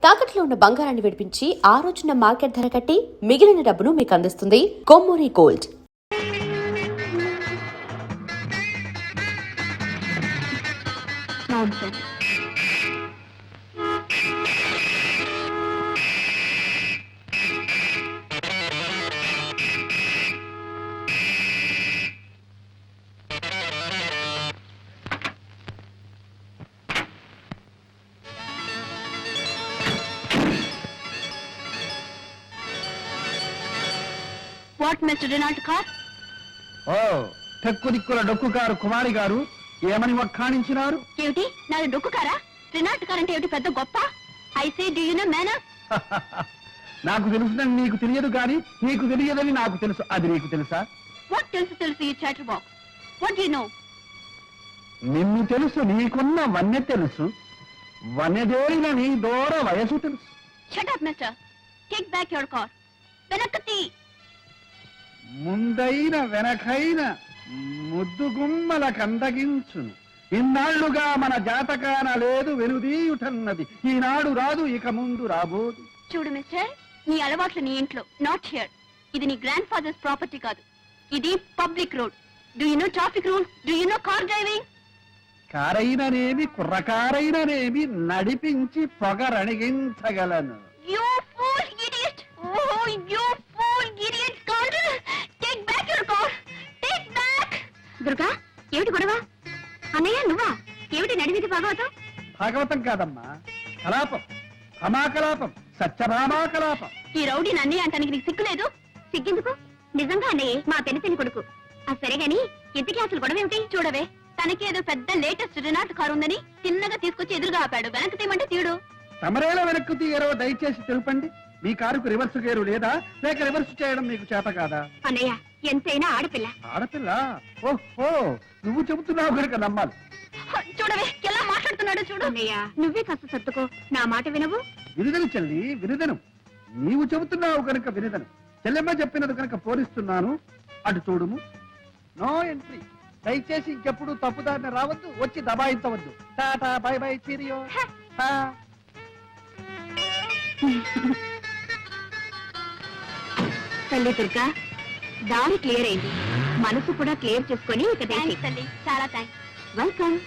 తాకట్లో ఉన్న బంగారాన్ని విడిపించి ఆ రోజున మార్కెట్ ధర కట్టి మిగిలిన డబ్బును మీకు అందిస్తుంది Kommuri gold. What mister Renault car? ఓ టెక్కు దిక్కుల డొక్కు కారు కుమారి గారు ఏమని వక్కాణించినారు? ఏమిటి నాది డొక్కు కారా? రెనాల్ట్ కార్ అంటే ఏమిటి పెద్ద గొప్ప? I say do you know manner? నాకు తెలుసుదని నీకు తెలియదు కానీ నీకు తెలియదని నాకు తెలుసు. అది నీకు తెలుసా? వాట్ తెలుసు you chatter box. What do you know? నిన్ను తెలుసు, నీకున్న వన్నె తెలుసు, వన్నెదేరిన నీ దూర వయసు తెలుసు. Shut up mister. Take back your car. వెనక్కి ముందైన వెనకైన ముద్దు గుమ్మల కందగించును. ఇన్నాళ్లుగా మన జాతకాన లేదు వెనుదీయుటన్నది, ఈనాడు రాదు ఇక ముందు రాబోదు. చూడు మిస్టర్, నీ అలవాట్లు నీ ఇంట్లో, నాట్ హియర్. ఇది నీ గ్రాండ్ ఫాదర్స్ ప్రాపర్టీ కాదు, ఇది public road. Do you know traffic rules? Do you know car driving? కారైననేమి కుర్రకారైననేమి నడిపించి పొగరణిగించగలను. You fool idiot! Oh, you fool idiot! Scoundrel! Take back your car! Take back! Durga, ఏమిటి గొడవ? అన్నయ్య నువ్వా? ఏమిటి నడిమిది భాగవతం? భాగవతం కాదమ్మా, కలాపం, హమాకలాపం, సత్యభామాకలాపం. ఈ రౌడీ అన్నయ్య అంటానికి నీకు సిగ్గులేదు? సిగ్గెందుకు? నిజంగా అన్నయ్య మా పెనిపెని కొడుకు. సరే గాని ఇంతకీ అసలు గొడవ ఏమిటి? చూడవే, తనకేదో పెద్ద లేటెస్ట్ రెనాల్ట్ కారు ఉందని చిన్నగా తీసుకొచ్చి ఎదురుగా ఆపాడు. వెనక్కి తీయమంటే తీయడు. తమరేలా వెనక్కు తీయరో దయచేసి తెలుపండి. మీ కారుకు రివర్స్ గేరు లేదా, లేక రివర్స్ చేయడం మీకు చేత కాదా? అన్నయ్య ఎంతైనా ఆడపిల్ల. ఆడపిల్ల? ఓహో, నువ్వు చెబుతున్నావు కనుక నమ్మాలి. చూడవే ఎలా మాట్లాడుతున్నాడు చూడు. అన్నయ్య నువ్వే కాస్త సర్దుకో, నా మాట వినవు. వినిదను చెల్లి, వినిదను. నీవు చెబుతున్నావు కనుక వినిదను. చెల్లెమ్మ చెప్పినది కనుక పోలిస్తున్నాను. అటు చూడుము. No entry. దయచేసి ఇంకెప్పుడు తప్పుదారిని రావద్దు, వచ్చి దబాయించవద్దు. Tata bye bye cheerio. తల్లి దుర్గా, దారి క్లియర్ అయింది. మనసు కూడా క్లియర్ చేసుకొని ఇక తల్లి. చాలా థ్యాంక్స్. వెల్కమ్.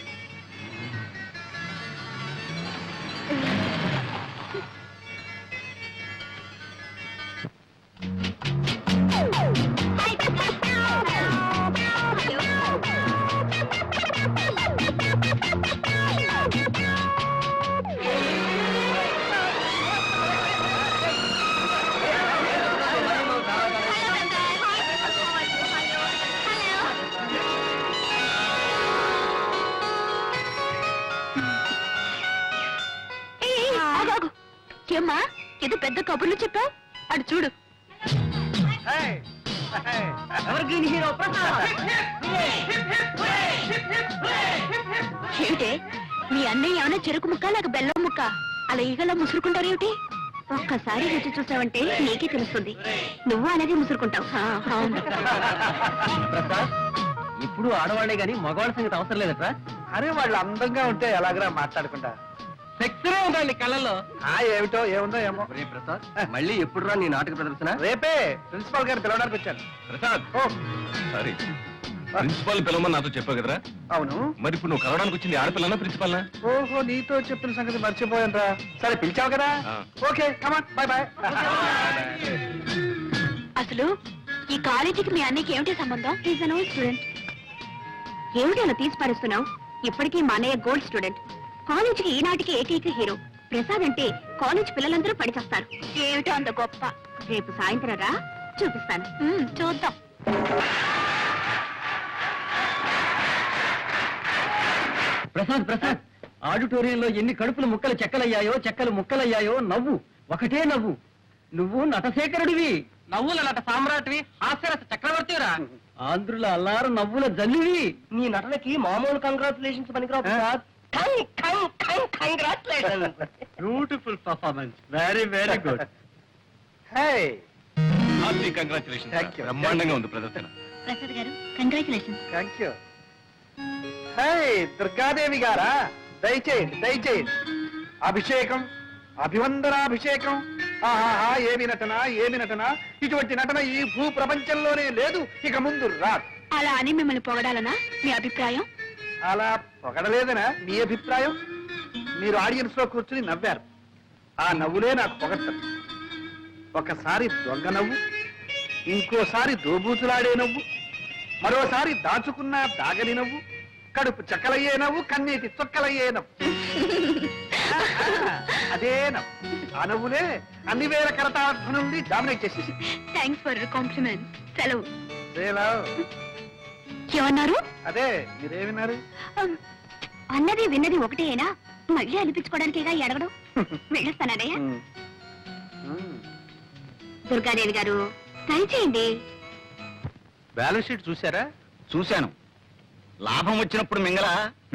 ఏమ్మా ఏదో పెద్ద కబుర్లు చెప్పావు? అటు చూడు. ఏమిటే మీ అన్నయ్య ఏమైనా చెరుకు ముక్క లేక బెల్లం ముక్క అలా ఈగలా ముసురుకుంటారు ఏమిటి? ఒక్కసారి రుచి చూసావంటే నీకే తెలుస్తుంది. నువ్వు అలాగే ముసురుకుంటావు. ఇప్పుడు ఆడవాళ్లే గాని మగవాళ్ళ సంగతి అవసరం లేదట్రా. అరే వాళ్ళు అందంగా ఉంటే ఎలాగరా మాట్లాడుకుంటా? సెక్సరే ఉందండి కళ్ళల్లో. ఏమిటో ఏముందో ఏమో. ప్రసాద్, మళ్ళీ ఎప్పుడు రా నీ నాటక ప్రదర్శన? రేపే ప్రిన్సిపాల్ గారు పిలవడానికి వచ్చాను. ప్రసాద్, సారీ, ప్రిన్సిపాల్ పిలవమని నాతో చెప్పావు కదరా? అవును. మరి ఇప్పుడు నువ్వు కలవడానికి వచ్చింది ఆడపిల్లనా ప్రిన్సిపాల్నా? ఓహో, నీతో చెప్పిన సంగతి మర్చిపోయాను రా. సరే పిలిచావు కదా, ఓకే కమాన్, బై బై. అసలు ఈ కాలేజీకి మీ అన్నయ్యకి ఏమిటి సంబంధం? Is an old student. ఏమిటి అలా తీసి పారేస్తున్నావు? ఇప్పటికీ మా అన్నయ్య గోల్డ్ స్టూడెంట్. కాలేజీకి ఈనాటికి ఏకైక హీరో. ప్రసాద్ అంటే కాలేజ్ పిల్లలందరూ పడిచేస్తారు. ఏమిటో అంత గొప్ప. రేపు సాయంత్రం రా, చూపిస్తాను. చూద్దాం. ప్రసాద్ ప్రసాద్, ఆడిటోరియంలో ఎన్ని కడుపులు ముక్కలు చెక్కలయ్యాయో, చెక్కలు ముక్కలయ్యాయో. నవ్వు, ఒకటే నవ్వు. నువ్వు నటశేఖరుడివి, నవ్వుల నట సామ్రాట్వి, హాస్యరస చక్రవర్తిరా, ఆంధ్రుల అల్లారు నవ్వుల జల్లివి. నీ నటనకి మామూలు కంగ్రాచులేషన్స్ పనికిరావు Prasad. Beautiful performance, very very good. Congratulation. బ్రహ్మాండంగా ఉంది ప్రదర్శన. ప్రసాద్ గారు కంగ్రాచులేషన్స్. Thank you. దుర్గాదేవి గారా, దయచేయండి దయచేయండి. అభిషేకం అభివందనాభిషేకం. ఆహాహా, ఏమి నటన, ఏమి నటన! ఇటువంటి నటన ఈ భూ ప్రపంచంలోనే లేదు, ఇక ముందు రాదు. అలా అని మిమ్మల్ని పొగడాలనా మీ అభిప్రాయం? అలా పొగడలేదనా మీ అభిప్రాయం? మీరు ఆడియన్స్ లో కూర్చుని నవ్వారు, ఆ నవ్వులే నాకు పొగడ్తం. ఒకసారి దొంగ నవ్వు, ఇంకోసారి దోబూతులాడే నవ్వు, మరోసారి దాచుకున్న దాగని నవ్వు, కడుపు చక్కలయ్యే నవ్వు, కన్నీటి చొక్కలయ్యే నవ్వు. అదే నవ్వు, ఆ నవ్వులే అన్ని వేల కరతార్థనుల్ని డామినేట్ చేసేసి. Thanks for compliment. సెలవు. ఏమన్నారు? అదే మీరేమిన్నారు? అన్నది విన్నది ఒకటేనా? మళ్ళీ అనిపించుకోవడానికేగా అడగడం. వెళ్ళొస్తానయ్యా. దుర్గాదేవి గారు ట్రై చేయండి. బ్యాలెన్స్ షీట్ చూసారా? చూశాను. లాభం వచ్చినప్పుడు మింగల,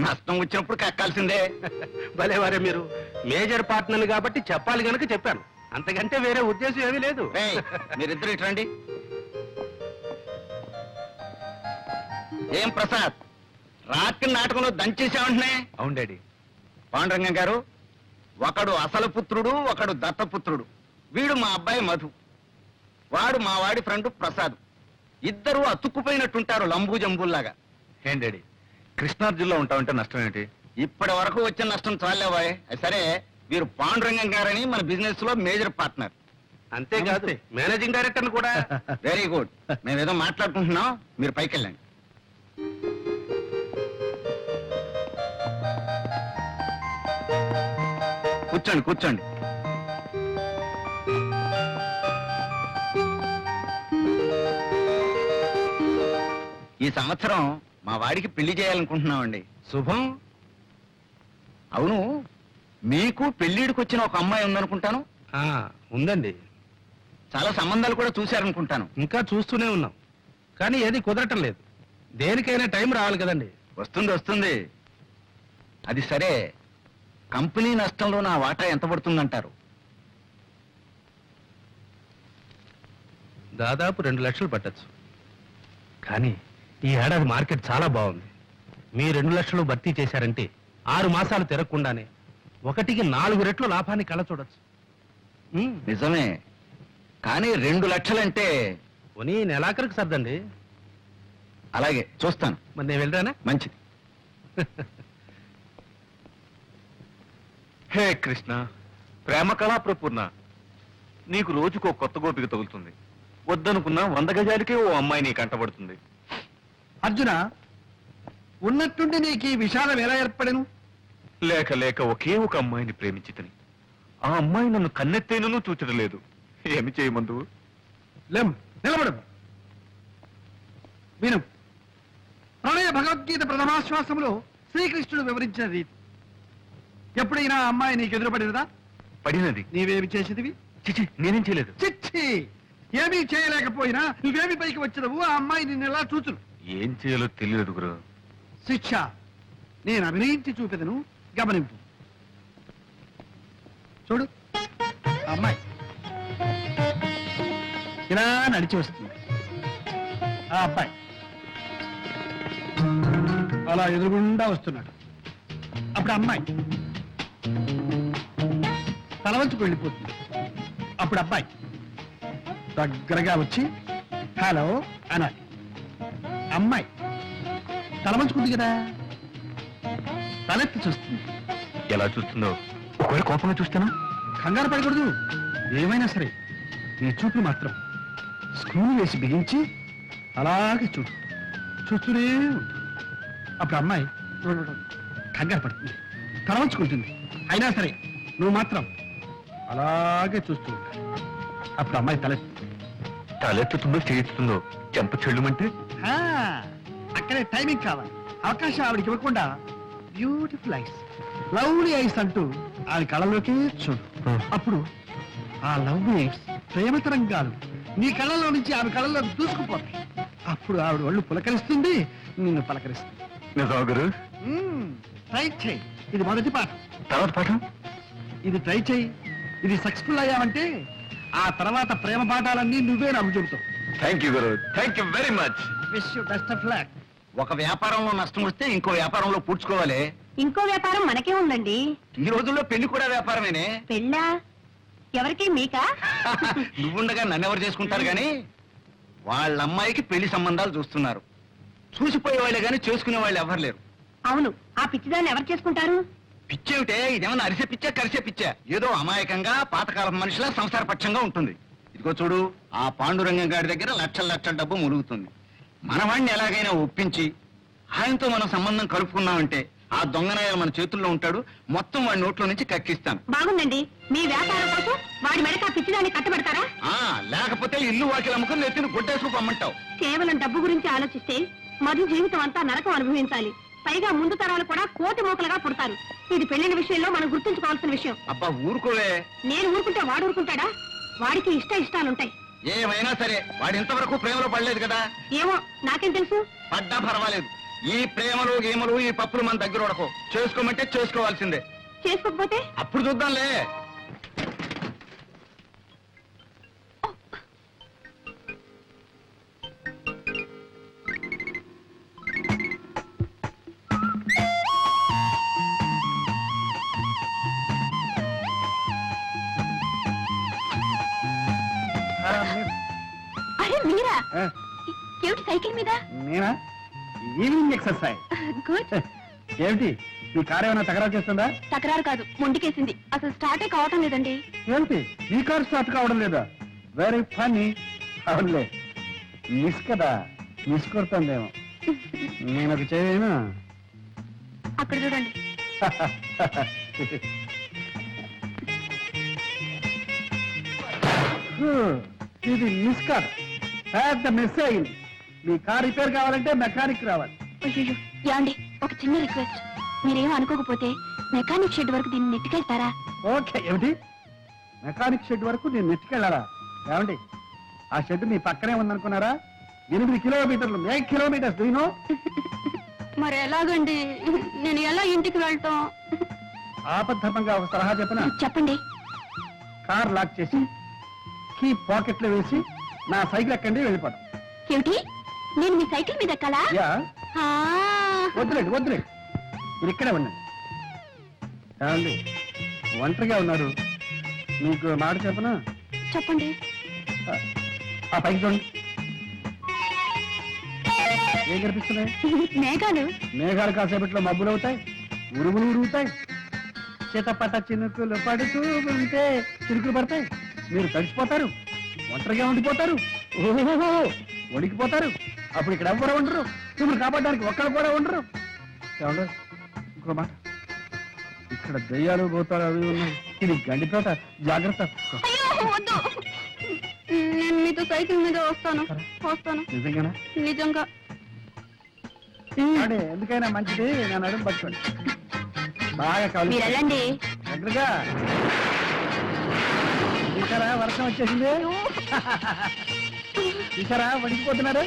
నష్టం వచ్చినప్పుడు కక్కాల్సిందే. భలేవారే మీరు. మేజర్ పార్ట్నర్ కాబట్టి చెప్పాలి గనుక చెప్పాను, అంతకంటే వేరే ఉద్దేశం ఏమీ లేదు. ఏయ్, మీరిద్దరు ఇటు రండి. ఏం ప్రసాద్, రాత్రి నాటకంలో దంచేసామంటున్నా? అవును డాడీ. పాండురంగం గారు, ఒకడు అసలు పుత్రుడు, ఒకడు దత్తపుత్రుడు. వీడు మా అబ్బాయి మధు, వాడు మా వాడి ఫ్రెండ్ ప్రసాద్. ఇద్దరు అతుక్కుపోయినట్టుంటారు, లంబూ జంబుల్లాగా. ఏం డాడీ, కృష్ణార్జున్లో ఉంటామంటే నష్టం ఏంటి? ఇప్పటి వరకు వచ్చిన నష్టం చాలేవాయ్. సరే, వీరు పాండురంగం గారని మన బిజినెస్ లో మేజర్ పార్ట్నర్. అంతేకాదు మేనేజింగ్ డైరెక్టర్ కూడా. Very good. మేమేదో మాట్లాడుకుంటున్నాం, మీరు పైకి వెళ్ళండి. కూర్చోండి కూర్చోండి. ఈ సంవత్సరం మా వాడికి పెళ్లి చేయాలనుకుంటున్నామండి. శుభం. అవును, మీకు పెళ్లిడికి వచ్చిన ఒక అమ్మాయి ఉందనుకుంటాను. ఉందండి, చాలా సంబంధాలు కూడా చూశారనుకుంటాను. ఇంకా చూస్తూనే ఉన్నాం, కానీ ఏది కుదరటం లేదు. దేనికైనా టైం రావాలి కదండి. వస్తుంది వస్తుంది. అది సరే, కంపెనీ నష్టంలో నా వాటా ఎంత పడుతుందంటారు? దాదాపు 2 లక్షలు పట్టచ్చు. కానీ ఈ ఏడాది మార్కెట్ చాలా బాగుంది. మీ 2 లక్షలు భర్తీ చేశారంటే 6 మాసాలు తిరగకుండానే 1కి 4 రెట్లు లాభాన్ని కళ చూడొచ్చు. నిజమే, కానీ 2 లక్షలంటే పోనీ నెలాఖరికి సర్దండి. అలాగే చూస్తాను. మరి నేను వెళ్ళరానా? మంచిది. హే కృష్ణ, ప్రేమ కళా ప్రపూర్ణ, నీకు రోజుకో కొత్త గోపిక తగులుతుంది. వద్దనుకున్నా 100 గజాలకే ఓ అమ్మాయి నీ కంటబడుతుంది. అర్జున, ఉన్నట్టుండి నీకు ఈ విషాదం ఎలా ఏర్పడను? లేక లేక ఒకే ఒక అమ్మాయిని ప్రేమించితని ఆ అమ్మాయి నన్ను కన్నెత్తేనూ చూచడలేదు. ఏమి చేయమందు? లేం, నిలబడు. విను. ప్రణయ భగవద్గీత ప్రథమాశ్వాసంలో శ్రీకృష్ణుడు వివరించిన రీతి. ఎప్పుడైనా ఆ అమ్మాయి నీకు ఎదురుపడినదా? పడినది. నీవేమి చేసేదివి? చిచి, నేనేం చేయలేదు. చిచ్చి, ఏమీ చేయలేకపోయినా నువ్వేమి పైకి వచ్చినవు? ఆ అమ్మాయి నిన్ను ఎలా చూచును? ఏం చేయాలో తెలియదు గురు. శిక్ష నేను అభినయించి చూపెదను, గమనింపు. చూడు, ఆ అమ్మాయి ఇలా నడిచి వస్తుంది. ఆ అబ్బాయి అలా ఎదురుగుండా వస్తున్నాడు. అప్పుడు అమ్మాయి తలవంచుకు వెళ్ళిపోతుంది. అప్పుడు అబ్బాయి దగ్గరగా వచ్చి హలో అనాలి. అమ్మాయి తలవంచుకుంది కదా, తలెత్తి చూస్తుంది. ఎలా చూస్తుందో? ఒకవేళ కోపంగా చూస్తాను? కంగారు పడకూడదు. ఏమైనా సరే నీ చూపులు మాత్రం స్క్రూలు వేసి బిగించి అలాగే చూడు, చూస్తూనే ఉంటుంది. అప్పుడు అమ్మాయి కంగారు పడుతుంది, తలవంచుకుంటుంది. అయినా సరే నువ్వు మాత్రం అలాగే చూస్తూ ఉంటావు. అప్పుడు అమ్మాయి తలెత్తుతుందో చేయిస్తుందో చెంప చెల్లుమంటే అక్కడే టైమింగ్ కావాలి. అవకాశం ఆవిడకి ఇవ్వకుండా బ్యూటిఫుల్ ఐస్, లవ్లీ ఐస్ అంటూ ఆవిడ కళ్ళలోకి చూడు. అప్పుడు ఆ లవ్లీ ఐస్ ప్రేమ తరంగాలు నీ కళ్ళలో నుంచి ఆమె కళ్ళలో దూసుకుపోతాయి. అప్పుడు ఆవిడ ఒళ్ళు పులకరిస్తుంది, నిన్ను పలకరిస్తుంది. నిజమా గురు? ట్రై చేయి. ఇది మొదటి పాఠం. తర్వాత పాఠం? ఇది ట్రై చేయి. ఇది సక్సెస్ఫుల్ అయ్యావంటే ఆ తర్వాత ప్రేమ పాఠాలన్నీ నువ్వే నాకు చెబుతావు. Thank you guru, thank you very much. Wish you best of luck. ఒక వ్యాపారంలో నష్టం వస్తే ఇంకో వ్యాపారంలో పూడ్చుకోవాలి. ఇంకో వ్యాపారం మనకే ఉందండి. ఈ రోజుల్లో పెళ్లి కూడా వ్యాపారమేనే. పెళ్ళా? ఎవరికి? మీకా? నువ్వుండగా నన్నెవరు చేసుకుంటారు గాని వాళ్ళ అమ్మాయికి పెళ్లి సంబంధాలు చూస్తున్నారు. చూసిపోయే వాళ్ళే గాని చేసుకునే వాళ్ళు ఎవరు లేరు. అవును, ఆ పిచ్చిదాన్ని ఎవరు చేసుకుంటారు? పిచ్చేమిటే, ఇదేమన్నా అరిసే పిచ్చా కరిసే పిచ్చా? ఏదో అమాయకంగా పాతకాలం మనిషిలా సంసార పక్షంగా ఉంటుంది. ఇదిగో చూడు, ఆ పాండురంగం గారి దగ్గర లక్షల లక్షల డబ్బు ములుగుతుంది. మనవాణ్ణి ఎలాగైనా ఒప్పించి ఆయనతో మనం సంబంధం కలుపుకున్నామంటే ఆ దొంగనాయాలు మన చేతుల్లో ఉంటాడు. మొత్తం వాడి నోట్లో నుంచి కక్కిస్తాను. బాగుందండి. మీ వ్యాపారం కోసం వాడి మెడక ఆ పిచ్చిదాన్ని కట్టబెడతారా? లేకపోతే ఇల్లు వాకిలు అమ్ముకుని నెత్తిని గుడ్డేసుకు పమ్మంటావు. కేవలం డబ్బు గురించి ఆలోచిస్తే మధు జీవితం అంతా నరకం అనుభవించాలి. పైగా ముందు తరాలు కూడా కోటి మూకలుగా పుడతారు. ఇది పెళ్లిన విషయంలో మనం గుర్తుంచుకోవాల్సిన విషయం. అబ్బా ఊరుకోవే. నేను ఊరుకుంటే వాడు ఊరుకుంటాడా? వాడికి ఇష్టాలుంటాయి. ఏమైనా సరే వాడు ఇంతవరకు ప్రేమలో పడలేదు కదా. ఏమో, నాకేం తెలుసు. పడ్డా పర్వాలేదు. ఈ ప్రేమలు గేమలు ఈ పప్పులు మన దగ్గర ఉడకో. చేసుకోమంటే చేసుకోవాల్సిందే. చేసుకోకపోతే అప్పుడు చూద్దాంలే. అరే మీరా? ఆ, ఏమిటి సైకిల్ మీద? నేనా? Evening exercise. గుడ్. ఏమిటి మీ కారు ఏమైనా తగరా చేస్తుందా? తకరారు కాదు, మొండికేసింది. అసలు స్టార్టే కావటం లేదండి. ఏమిటి మీ కారు స్టార్ట్ కావడం లేదా? Very funny. అవునులే, మిస్ కదా, మిస్ కొడుతుందేమో. నేను ఒక చేయను. అక్కడ చూడండి. ఇది మిస్ కార్, పెద్ద మిస్ అయింది. మీ కార్ రిపేర్ కావాలంటే మెకానిక్ రావాలి. అయ్యో యాండి, ఒక చిన్న రిక్వెస్ట్. మీరేం అనుకోకపోతే మెకానిక్ షెడ్ వరకు దీన్ని నెట్టుకెళ్తారా? ఓకే. ఏమిటి, మెకానిక్ షెడ్ వరకు నేను నెట్టుకెళ్ళాలా? ఏమండి, ఆ షెడ్ మీ పక్కనే ఉందనుకున్నారా? 8 కిలోమీటర్లు, 8 కిలోమీటర్స్. దీనో మరి ఎలాగండి? నేను ఎలా ఇంటికి వెళ్తాం? ఆపద్ధర్మంగా ఒక సలహా చెప్పనా? చెప్పండి. కార్ లాక్ చేసి కీ పాకెట్ లో వేసి నా సైకిల్ ఎక్కండి, వెళ్ళిపోతాం. ఏమిటి, నేను మీ సైకిల్ మీద ఎక్కాలా? యా, ఆ. వద్దులేండి వద్దులేండి, మీరు ఇక్కడే ఉండండి. ఏమండి, ఒంటరిగా ఉన్నారు, మీకు మాట చెప్పనా? చెప్పండి. ఆ పైకి చూడండి, ఏం కనిపిస్తున్నాయి? మేఘాలు. మేఘాలు కాసేపట్లో మబ్బులు అవుతాయి, ఉరుములు ఉరుగుతాయి, చితపట చినుకులు పడుతూ ఉంటే చినుకులు పడతాయి. మీరు తడిసిపోతారు, ఒంటరిగా ఉండిపోతారు, ఓహో వణికిపోతారు. అప్పుడు ఇక్కడ ఎవ్వరు ఉండరు, మిమ్మల్ని కాపాడడానికి ఒక్కరు కూడా ఉండరు. ఏమండి, ఇంకో మాట, ఇక్కడ దయ్యాలు పోతారు అవి ఉన్నాయి. ఇది గండితోట, జాగ్రత్త. అయ్యో వద్దు, నేను మీతో సైకిల్ మీద వస్తాను. నిజంగానా? నిజంగా. అంటే ఎందుకైనా మంచిది, నేను అడుగు పట్టుకోండి. బాగా కావాలి మీరు వెళ్ళండి. దగ్గరగా. చూసారా, వర్షం వచ్చేసింది. చూసారా, వణికిపోతున్నారు.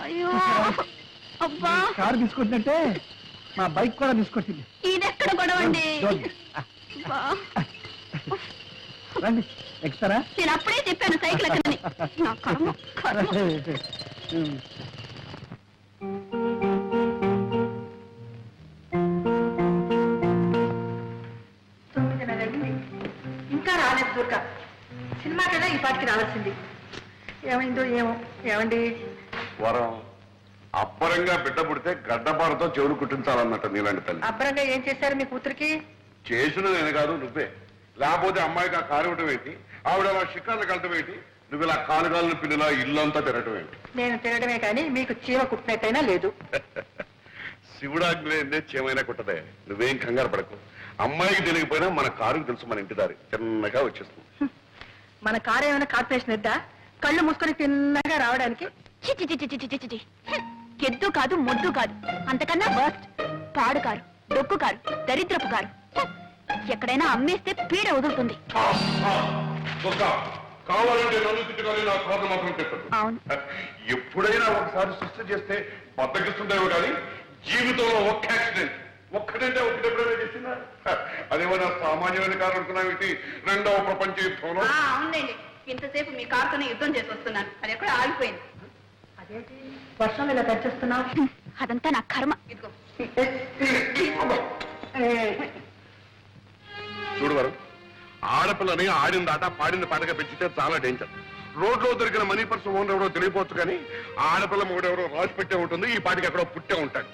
అయ్యో అబ్బా, కారు తీసుకొచ్చినట్టే మా బైక్ కూడా తీసుకొచ్చింది. ఇదెక్కడ గొడవండి? రండి, ఎక్కుతారా? నేను అప్పుడే చెప్పాను సైకిల్ ఎక్కడని. నా కర్మ, కర్మ. ఇంకా రాలేదు దుర్గా. సినిమాకైనా ఈ పాటికి రావాల్సింది. ఏమైందో ఏమో. ఏమండి, వరం అబ్బరంగా బిడ్డ పుడితే గడ్డపారతో చెవులు కుట్టించాలన్నట్టు నీలాంటి తల్లి. అబ్బరంగా ఏం చేశారు మీ కూతురికి? చేసిన నేను కాదు, నువ్వే. లేకపోతే అమ్మాయికి ఆ కారు ఇవ్వటం ఏంటి, ఆవిడ అలా షికార్లు కలటం ఏంటి, నువ్వు ఇలా కాలుగాలను పిల్లలా ఇల్లంతా తిరగటం ఏంటి? నేను తినడమే కానీ మీకు చీమ కుట్టినట్టయినా లేదు. శివుడాజ్ఞ లేదే చేమైనా కుట్టదే. నువ్వేం కంగారు పడకు. అమ్మాయికి తెలియకపోయినా మన కారుకు తెలుసు, మన ఇంటి దారి చిన్నగా వచ్చేస్తుంది. మన కారు ఏమైనా కార్పొరేషన్ ఎద్దా? కళ్ళు మూసుకొని తిన్నగా రావడానికి? చిచి చిచి చిచి చిచి చిచి. ఎద్దు కాదు, మొద్దు కాదు, అంతకన్నా వర్స్ట్. పాడు కారు, డొక్కు కారు, దరిద్రపు కారు. ఎక్కడైనా అమ్మేస్తే పీడ వదులుతుంది. కావాలంటే నన్ను తిట్టుకొని నా కారు మాత్రం తిట్టదు. అవును. ఎప్పుడైనా ఒకసారి సృష్టి చేస్తే బద్దకిస్తుందేమో కానీ జీవితంలో ఒక్క యాక్సిడెంట్, ఒక్కటంటే ఒకటెప్పుడైనా చేసిందా? అదేమన్నా సామాన్యమైన కారు అనుకున్నావు, రెండవ ప్రపంచ యుద్ధంలో. అవునండి, ఇంతసేపు మీ కారుతోనే యుద్ధం చేసి వస్తున్నాను, అది ఎక్కడ ఆగిపోయింది. అదేంటి వర్షంలో ఇలా తెచ్చేస్తున్నావు? అదంతా నా కర్మ. ఇదిగో చూడు వారు, ఆడపిల్లని ఆడిన దాట పాడిన పాటగా పెంచితే చాలా డేంజర్. రోడ్లో దొరికిన మనీ పర్స్ ఓనర్ ఎవరో తెలియపోవచ్చు, కానీ ఆడపిల్ల మొగుడెవరో రాసి పెట్టే ఉంటుంది, ఈ పాటికి ఎక్కడో పుట్టే ఉంటాడు.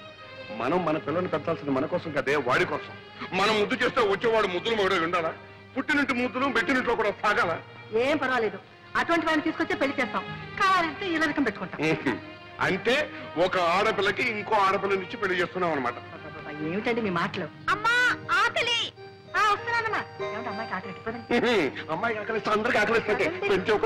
మనం మన పిల్లల్ని పెంచాల్సింది మన కోసం కదే, వాడి కోసం. మనం ముద్దు చేస్తే వచ్చేవాడు ముద్దులు మొగుడే ఉండాలా? పుట్టినింటి ముద్దులు పెట్టినింట్లో కూడా సాగాల. ఏం పర్వాలేదు, అటువంటి వాడిని తీసుకొచ్చే పెళ్లి చేస్తాం, కావాలంటే ఇలా రకం పెట్టుకుంటాం. అంటే ఒక ఆడపిల్లకి ఇంకో ఆడపిల్లనిచ్చి పెళ్లి చేస్తున్నాం అనమాట. ఏమిటండి మీ మాటలు? అమ్మా ఆకలి. వస్తున్నానమ్మా. ఏమిటి అమ్మాయికి ఆకలి ఎట్టిపోయింది? అమ్మాయి ఆకలిస్తే అందరికి ఆకలిస్తే పెంచే ఒక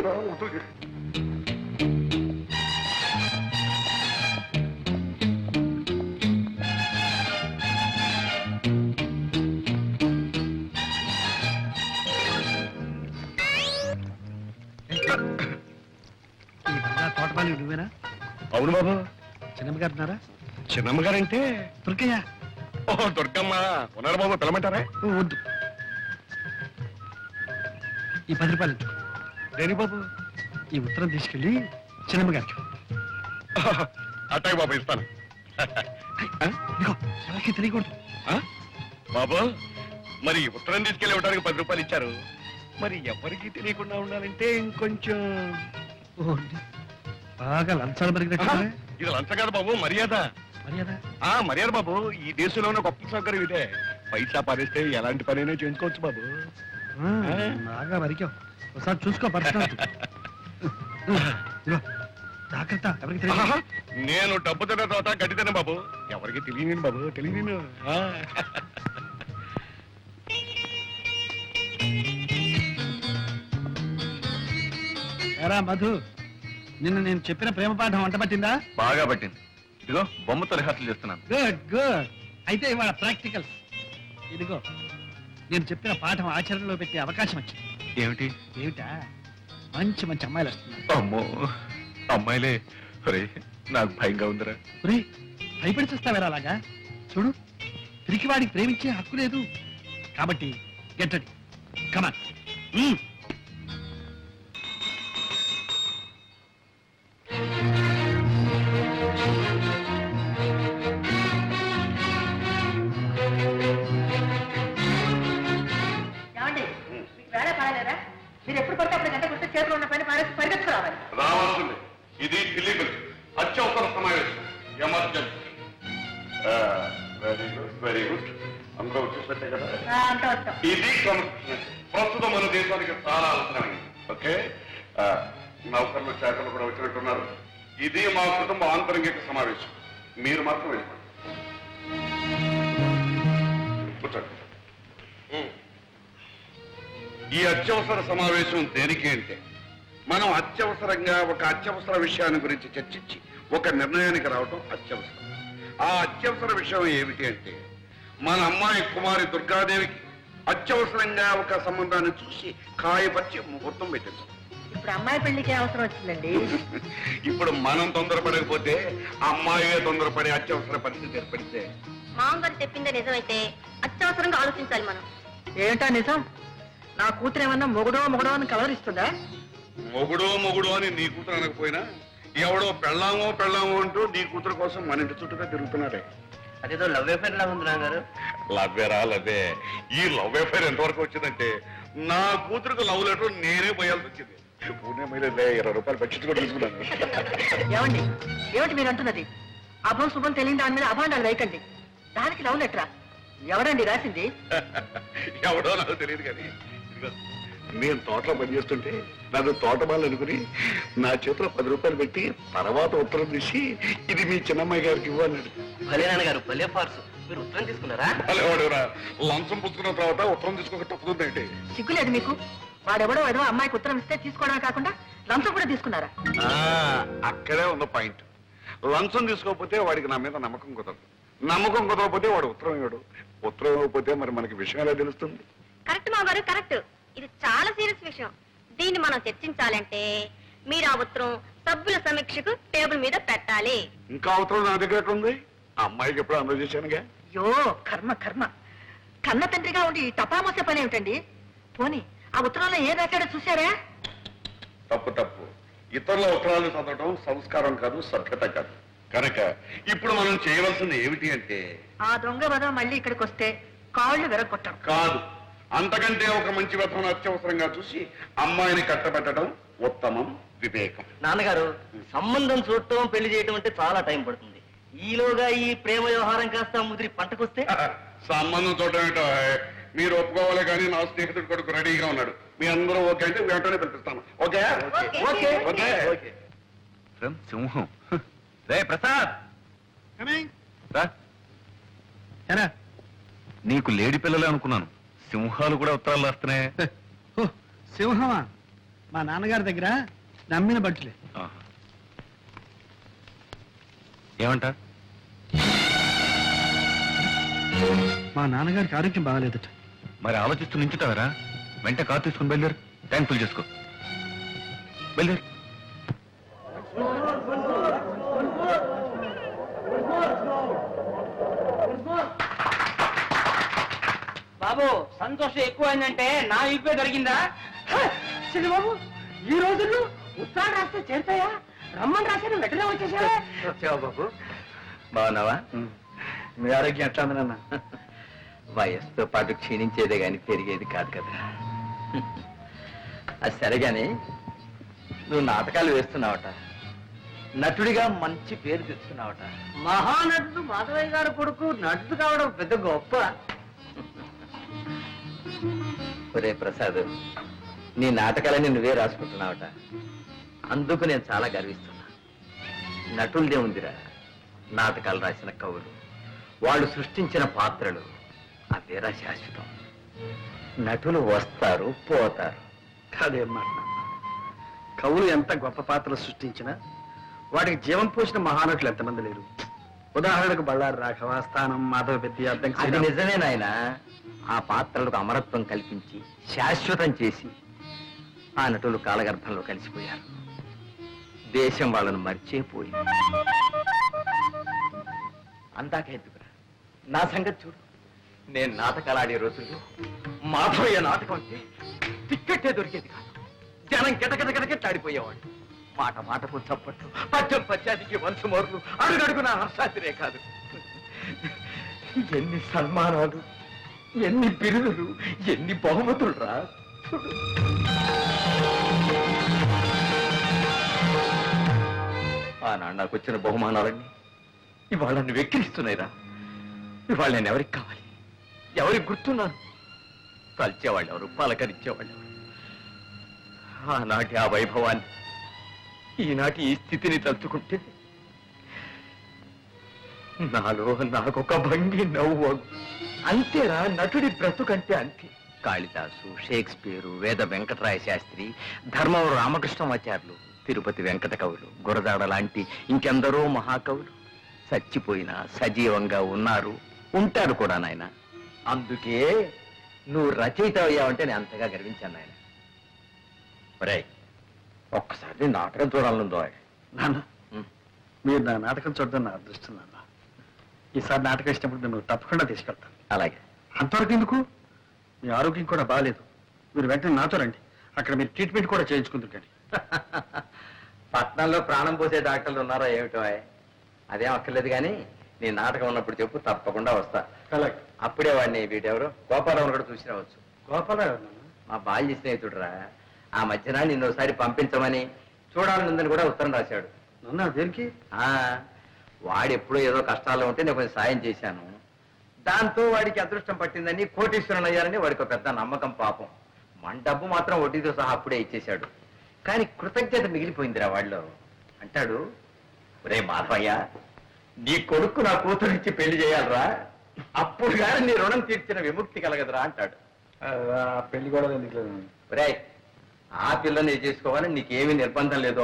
తోటపాలి నువ్వేనా? అవును బాబు. చిన్నమ్మ గారు ఉన్నారా? చిన్నమ్మ గారంటే దుర్గయ్య. ఓ దుర్గమ్మ ఉన్నారు బాబు, పిలమంటారా? వద్దు, ఈ 10 రూపాయలు ఇచ్చు. దేని బాబు? ఈ ఉత్తరం తీసుకెళ్ళి చిన్నమ్మ గారికి. అట్టాయి బాబు, ఇస్తాను. ఇదిగో, ఎవరికి తెలియకూడదు. బాబు, మరి ఉత్తరం తీసుకెళ్ళి ఇవ్వడానికి 10 రూపాయలు ఇచ్చారు, మరి ఎవరికి తెలియకుండా ఉండాలంటే ఇంకొంచెం బాగా లంచాలు మరిగినట్టు. ఇది లంచం కాదు బాబు, మర్యాద. మర్యాద? మర్యాద బాబు. ఈ దేశంలో ఉన్న గొప్ప సౌకర్యం ఇదే. పైసా పారేస్తే ఎలాంటి పనైనా చేసుకోవచ్చు బాబు. బాగా మరికావు. ఒకసారి చూసుకో పర్సనాలిటీ. జాగ్రత్త, ఎవరికి తెలియదు. నేను డబ్బు తిన్న తర్వాత గడ్డి తిన్న బాబు, ఎవరికి తెలియను బాబు, తెలియను. ఎరా మధు, నిన్న నేను చెప్పిన ప్రేమ పాఠం వంట పట్టిందా? బాగా పట్టింది. ఇదిగో బొమ్మతో రిహార్సల్ చేస్తున్నాను. Good good. అయితే ఇవాళ ప్రాక్టికల్స్. ఇదిగో, నేను చెప్పిన పాఠం ఆచరణలో పెట్టే అవకాశం వచ్చింది. ఏమిటి? ఏమిటా? మంచి మంచి అమ్మాయిలు వస్తున్నారు. అమ్మో, అమ్మాయిలే. ఒరే, నాకు భయంగా ఉందిరా. ఒరే, భయపడి చూస్తావేరా అలాగా? చూడు, పిరికివాడికి ప్రేమించే హక్కు లేదు. కాబట్టి గెట్ రెడీ, కమ్ ఆన్. ఏమండి, మీకు వేళ కాలేదా? మీరు ఎప్పుడు పడితే అప్పుడు గంట కొడితే చేతిలో ఉన్న పని పారేసి పరిగెత్తుకురావాలి. రావాల్సింది. ఇది ఇల్లీగల్, అత్యవసర సమావేశం, emergency. Very good, very good. అందరూ వచ్చేసట్టే కదా. అంతా వస్తాం. ఇది కాన్స్టిట్యూషన్ ప్రస్తుతం మన దేశానికి చాలా అవసరమైంది. ఓకే, నౌకర్లు శాఖలు కూడా వచ్చినట్టున్నారు. ఇది మా కుటుంబ ఆంతరంగిక సమావేశం. మీరు మాత్రం వెళ్ళిపోండి. కూర్చోండి. ఈ అత్యవసర సమావేశం దేనికి అంటే, మనం అత్యవసరంగా ఒక అత్యవసర విషయాన్ని గురించి చర్చించి ఒక నిర్ణయానికి రావడం అత్యవసరం. ఆ అత్యవసర విషయం ఏమిటి అంటే, మన అమ్మాయి కుమారి దుర్గాదేవికి అత్యవసరంగా ఒక సంబంధాన్ని చూసి కాయపరిచి ముహూర్తం పెట్టించాం. ఇప్పుడు అమ్మాయి పెళ్లికి అవసరం వచ్చిందండి. ఇప్పుడు మనం తొందరపడకపోతే అమ్మాయే తొందరపడి అత్యవసర పరిస్థితి ఏర్పడితే. మామగారు చెప్పిందే నిజమైతే అత్యవసరంగా ఆలోచించాలి మనం. ఏంటా నిజం? నా కూతురు ఏమన్నా మొగుడో మొగుడో అని కలవరిస్తుందా? మొగుడో అని నీ కూతురు అనకపోయినా ఎవడో పెళ్ళామో అంటూ నీ కూతురు కోసం మన ఇంటి చుట్టూగా తిరుగుతున్నాడే. అదేదో లవ్ అఫేర్ లా ఉంది నాన్నగారు. లవ్వే. ఈ లవ్ అఫైర్ ఎంతవరకు వచ్చిందంటే, నా కూతురుకు లవ్ లెటర్ నేనే పోయాల్సి వచ్చింది. పూణే మైలేదే 20 రూపాయలు బడ్జెట్ కూడా తీసుకున్నాను. ఏమిటి మీరు అంటున్నది? అభం శుభం తెలియని దాని మీద అభాండాలు వేయకండి. దానికి లవ్ లెటరా? ఎవడండి రాసింది? ఎవడో నాకు తెలియదు కానీ, ఇదిగో, నేను తోటలో పనిచేస్తుంటే నాకు తోటమాలు అనుకుని నా చేతిలో 10 రూపాయలు పెట్టి తర్వాత ఉత్తరం తీసి ఇది మీ చిన్నమ్మాయి గారికి ఇవ్వన్నాడు. భలే నాన్నగారు, భలే ఫార్సు. మీరు ఉత్తరం తీసుకున్నారా? వాడేవాడురా, లంచం పుచ్చుకున్న తర్వాత ఉత్తరం తీసుకోక తప్పుతుందంటే. సిగ్గులేదు మీకు? వాడెవడో ఏదో అమ్మాయికి ఉత్తరం ఇస్తే తీసుకోవడమే కాకుండా లంచం కూడా తీసుకున్నారా? అక్కడే ఉన్న పాయింట్. లంచం తీసుకోకపోతే వాడికి నా మీద నమ్మకం కుదరదు. నమ్మకం కుదరకపోతే వాడు ఉత్తరం ఇవ్వడు. ఉత్తరం ఇవ్వకపోతే మరి మనకి విషయం ఎలా తెలుస్తుంది? కరెక్ట్ మామగారు, కరెక్ట్. ఇది చాలా సీరియస్ విషయం. దీన్ని మనం చర్చించాలంటే మీరు ఆ ఉత్తరం సభ్యుల సమీక్షకు టేబుల్ మీద పెట్టాలి. ఇంకా ఉత్తరం నా దగ్గర ఉంది. ఆ అమ్మాయికి ఎప్పుడు అందజేశానుగా. అయ్యో కర్మ కర్మ. కన్న తండ్రిగా ఉండి ఈ టపామోసే పని ఏమిటండి? పోనీ ఆ ఉత్తరంలో ఏం రాశాడో చూశారా? తప్పు తప్పు. ఇతరుల ఉత్తరాలు చదవడం సంస్కారం కాదు, సభ్యత కాదు. కనుక ఇప్పుడు మనం చేయవలసింది ఏమిటి అంటే ఆ దొంగ వదం మళ్ళీ ఇక్కడికి వస్తే కాళ్ళు విరగొట్టడం కాదు, అంతకంటే ఒక మంచి వ్యర్థం అత్యవసరంగా చూసి అమ్మాయిని కట్టబెట్టడం ఉత్తమం, వివేకం. నాన్నగారు, సంబంధం చూడటం పెళ్లి చేయటం అంటే చాలా టైం పడుతుంది. ఈలోగా ఈ ప్రేమ వ్యవహారం కాస్త ముదిరి పంటకొస్తే సంబంధం చూడటం ఏంటో, మీరు ఒప్పుకోవాలి కానీ నా స్నేహితుడు కొడుకు రెడీగా ఉన్నాడు. మీ అందరూ ఓకే అంటే వెంటనే పిలిపిస్తాను. Okay okay okay. సింహం. రే ప్రసాద్, రా. ఎరా నీకు లేడి పిల్లలే అనుకున్నాను, సింహాలు కూడా ఉత్తరాలు రాస్తున్నాయి. ఓ, సింహమా? మా నాన్నగారి దగ్గర నమ్మిన బట్టలే. ఆహా. ఏమంట? మా నాన్నగారికి ఆరోగ్యం బాగాలేదట. మరి ఆలోచిస్తూ నించుతావరా? వెంట కారు తీసుకుని బయలుదేరు, ట్యాంక్ ఫుల్ చేసుకో. బయలుదేరు. బాబు, సంతోషం ఎక్కువైందంటే నా ఇప్పే దొరికిందా? బాబు, ఈ రోజుల్లో ఉత్తరాలు రాస్తే చేరుతాయా? రమ్మని రాశాను, వెంటనే వచ్చేసావా? వచ్చావా బాబు? బాగున్నావా? మీ ఆరోగ్యం ఎట్లా ఉంది నాన్న? వయస్సుతో పాటు క్షీణించేదే గాని పెరిగేది కాదు కదా. అది సరే గాని నువ్వు నాటకాలు వేస్తున్నావట, నటుడిగా మంచి పేరు తెచ్చుకున్నావట. మహానటుడు మాధవయ్య గారు కొడుకు నటుడు కావడం పెద్ద గొప్ప. ఒరే ప్రసాద్, నీ నాటకాలని నువ్వే రాసుకుంటున్నావట, అందుకు నేను చాలా గర్విస్తున్నా. నటులదే ఉందిరా, నాటకాలు రాసిన కవులు, వాళ్ళు సృష్టించిన పాత్రలు అవేరా శాశ్వతం. నటులు వస్తారు పోతారు. కాదేం మాట. కవులు ఎంత గొప్ప పాత్రలు సృష్టించినా వాటికి జీవం పోసిన మహానటులు ఎంతమంది లేరు. ఉదాహరణకు బళ్ళారి రాఘవ, స్థానం, మాధవ పెద్ద, అది నిజమే నాయన. ఆ పాత్రలకు అమరత్వం కల్పించి శాశ్వతం చేసి ఆ నటులు కాలగర్భంలో కలిసిపోయారు. దేశం వాళ్ళను మర్చిపోయింది. అందాక ఎందుకురా, నా సంగతి చూడు. నేను నాటకాలు ఆడే రోజుల్లో మాధవయ్య నాటకం అంటే టిక్కెట్టే దొరికేది కాదు. జనం గిటగిటగిటగిట్లాడిపోయేవాడు. మాట మాటకు చప్పట్లు, పద్యం పద్యానికి వంశమోర్లు, అడుగడుగు నా హర్షాతిరే కాదు. ఎన్ని సన్మానాలు, ఎన్ని బిరుదులు, ఎన్ని బహుమతులు రా. ఆనాడు నాకు వచ్చిన బహుమానాలన్నీ ఇవాళ నన్ను వెక్కిరిస్తున్నాయిరా. ఇవాళ నేను ఎవరికి కావాలి, ఎవరికి గుర్తున్నాను? తల్చేవాళ్ళు ఎవరు, పలకరించేవాళ్ళు ఎవరు? ఆనాటి ఆ వైభవాన్ని, ఈనాటి ఈ స్థితిని తలుచుకుంటే నాలో నాకొక భంగి నవ్వు. అంతేరా నటుడి బ్రతుకంటే అంతే. కాళిదాసు, షేక్స్పియరు, వేద వెంకటరాయ శాస్త్రి, ధర్మవరం రామకృష్ణమాచార్యులు, తిరుపతి వెంకట కవులు, గురజాడ లాంటి ఇంకెందరో మహాకవులు చచ్చిపోయినా సజీవంగా ఉన్నారు, ఉంటారు కూడా నాయన. అందుకే నువ్వు రచయిత అయ్యావంటే నేను అంతగా గర్వించాను నాయన. ఒరే, ఒక్కసారి నాటకం చూడాలనుందో. నాన్న, మీరు నా నాటకం చూడడం నా అదృష్టం నాన్న. ఈసారి నాటకం ఇచ్చినప్పుడు నేను తప్పకుండా తీసుకెళ్తాను. అలాగే. అంతవరకు ఎందుకు? మీ ఆరోగ్యం కూడా బాగాలేదు, మీరు వెంటనే నాతో రండి. అక్కడ మీరు ట్రీట్మెంట్ కూడా చేయించుకుంటారు. కానీ పట్నంలో ప్రాణం పోసే డాక్టర్లు ఉన్నారా ఏమిటో? అదేం అక్కర్లేదు కానీ నీ నాటకం ఉన్నప్పుడు చెప్పు, తప్పకుండా వస్తా. అలాగే. అప్పుడే వాడిని వీటెవరు గోపాలరావు కూడా చూసి రావచ్చు. గోపాలరావు మా బాల్య స్నేహితుడురా. ఆ మధ్యన నిన్ను ఒకసారి పంపించమని చూడాలనుందని కూడా ఉత్తరం రాశాడు. నన్ను దేనికి? వాడు ఎప్పుడో ఏదో కష్టాల్లో ఉంటే నేను కొంచెం సాయం చేశాను. దాంతో వాడికి అదృష్టం పట్టిందని, కోటీశ్వరుని అయ్యారని వాడికి ఒక పెద్ద నమ్మకం. పాపం మన డబ్బు మాత్రం వడ్డీతో సహా అప్పుడే ఇచ్చేశాడు. కానీ కృతజ్ఞత మిగిలిపోయిందిరా వాళ్ళు. అంటాడు, రే మాధవయ్య, నీ కొడుకు నా కూతురిచ్చి పెళ్లి చేయాలరా, అప్పుడు కానీ నీ రుణం తీర్చిన విముక్తి కలగదురా అంటాడు. పెళ్లి కూడా ఎందుకు? రే, ఆ పిల్లని చేసుకోవాలని నీకేమీ నిర్బంధం లేదు.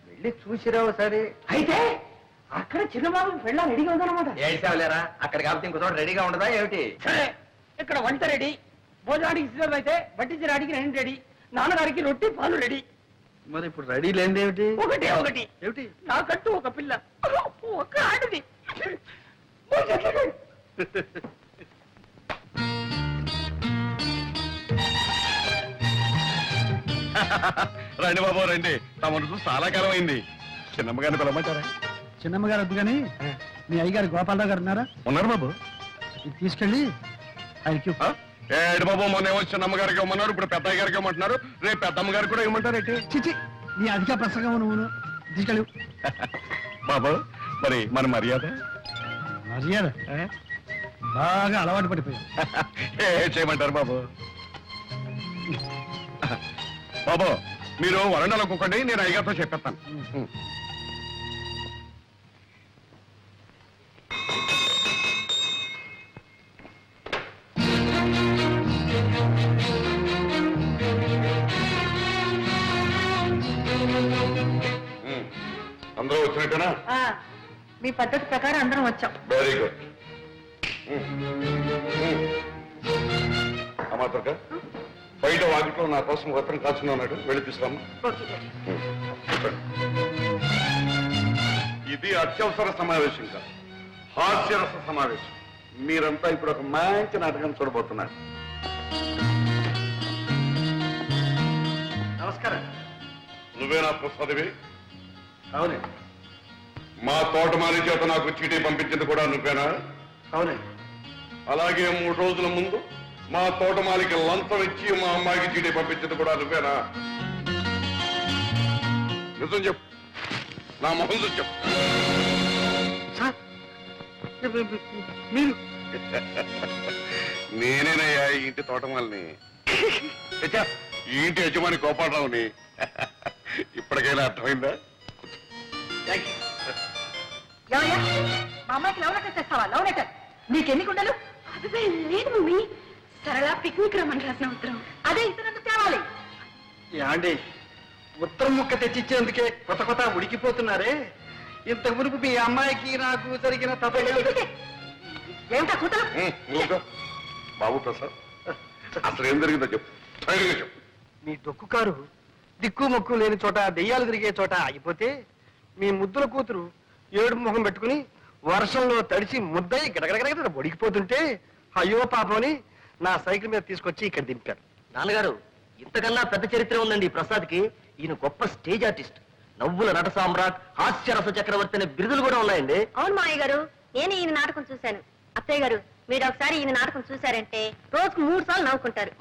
వెళ్ళి చూసిరావు సరే. అయితే అక్కడ చిన్నబాబు పెళ్ళ రెడీగా ఉందన్నమాట. ఏడ్చావులేరా, అక్కడ కాబట్టి ఇంకో చోట రెడీగా ఉండదా ఏమిటి? సరే, ఇక్కడ వంట రెడీ, భోజనానికి సిద్ధం అయితే వడ్డించడానికి రెండు రెడీ, నాన్నగారికి రొట్టి పాలు రెడీ. మరి ఇప్పుడు రెడీ లేనిది ఏమిటి? ఒకటే ఒకటి ఏమిటి? నాకంటూ ఒక పిల్ల, ఒక ఆడది. రండి బాబు రండి తమను చూసి చాలా కాలం అయింది చిన్నమ్మగారిని పిలవమంటారా చిన్నమ్మ గారు వద్దు కానీ మీ అయ్యగారు గోపాలరావు గారు ఉన్నారా? ఉన్నారు బాబు ఇది తీసుకెళ్ళి ఆయనకి ఆ? ఏడు బాబు మొన్న ఏమో చిన్నమ్మగారికి ఇవ్వమన్నారు ఇప్పుడు పెద్దయ్య గారికి ఇవ్వమంటున్నారు రేపు పెద్దమ్మ గారికి కూడా ఇవ్వమంటారు ఏంటి చిచి నీ అధిక ప్రసంగం నువ్వు తీసుకెళ్ళి. బాబు మరి మన మర్యాద మర్యాద బాగా అలవాటు పడిపోయావు. ఏ చేయమంటారు బాబు బాబు మీరు వరండాలో కూకండి నేను అయ్యగారితో చెప్పేస్తాను అందరూ వచ్చినట్టేనా మీ పద్ధతి ప్రకారం అందరం వచ్చాం. వెరీ గుడ్ అమ్మా దుర్గా బయట వాకిట్లో నా కోసం ఉత్తరం కాచుకుని ఉన్నాడు వెళ్ళి తీసుకురామ్మా ఇది అత్యవసర సమావేశం కాదు హాస్యరస సమావేశం మీరంతా ఇప్పుడు ఒక మంచి నాటకం చూడబోతున్నారు నమస్కారం. నువ్వేనా ప్రసాదివి అవునండి. మా తోటమాలి చేత నాకు చీటీ పంపించింది కూడా నువ్వేనా అవునండి. అలాగే 3 రోజుల ముందు మా తోటమాలికి లంచం ఇచ్చి మా అమ్మాయికి చీటీ పంపించింది కూడా నువ్వేనా నిజం చెప్పు నా మొహం చూసి చెప్పు మీరు నేనేనయ్యా ఈ ఇంటి తోటమాలిని ఛ, ఈ ఇంటి యజమాని గోపాలరావుని ఇప్పటికైనా అర్థమైందా ఏమయ్యా మా అమ్మాయికి లవ్ లెటర్ తెస్తావా? లవ్ లెటర్ నీకెన్ని గుండెలు? అదే లేదు మమ్మీ సరళ పిక్నిక్ రమ్మని రాసిన ఉత్తరం. అదే ఇతరులకు తేవాలి. యాండి ఉత్తరం ముక్క తెచ్చిచ్చేందుకే కొత్త కొత్త ఉడికిపోతున్నారే. ఇంతకు మునుపు మీ అమ్మాయికి నాకు జరిగిన ఏమిటా కూతురు? ఊరుకో. బాబు ప్రసాద్ అసలు ఏం జరిగిందో చెప్పు ధైర్యంగా చెప్పు మీ డొక్కు కారు దిక్కు మొక్కు లేని చోట దెయ్యాలు తిరిగే చోట ఆగిపోతే మీ ముద్దుల కూతురు ఏడుపు ముఖం పెట్టుకుని వర్షంలో తడిచి ముద్దయి గడగడగడ ఒడికిపోతుంటే అయ్యో పాపని నా సైకిల్ మీద తీసుకొచ్చి ఇక్కడ దింపారు. నాన్నగారు ఇంతకన్నా పెద్ద చరిత్ర ఉందండి ఈ ప్రసాద్కి. ఈయన గొప్ప స్టేజ్ ఆర్టిస్ట్, నవ్వుల నట సామ్రాట్, హాస్యరస చక్రవర్తి అనే బిరుదులు కూడా ఉన్నాయండి. అవును మావయ్య గారు నేను ఈయన నాటకం చూశాను. అత్తయ్య గారు మీరు ఒకసారి ఈయన నాటకం చూశారంటే రోజుకు 3 సార్లు నవ్వుకుంటారు.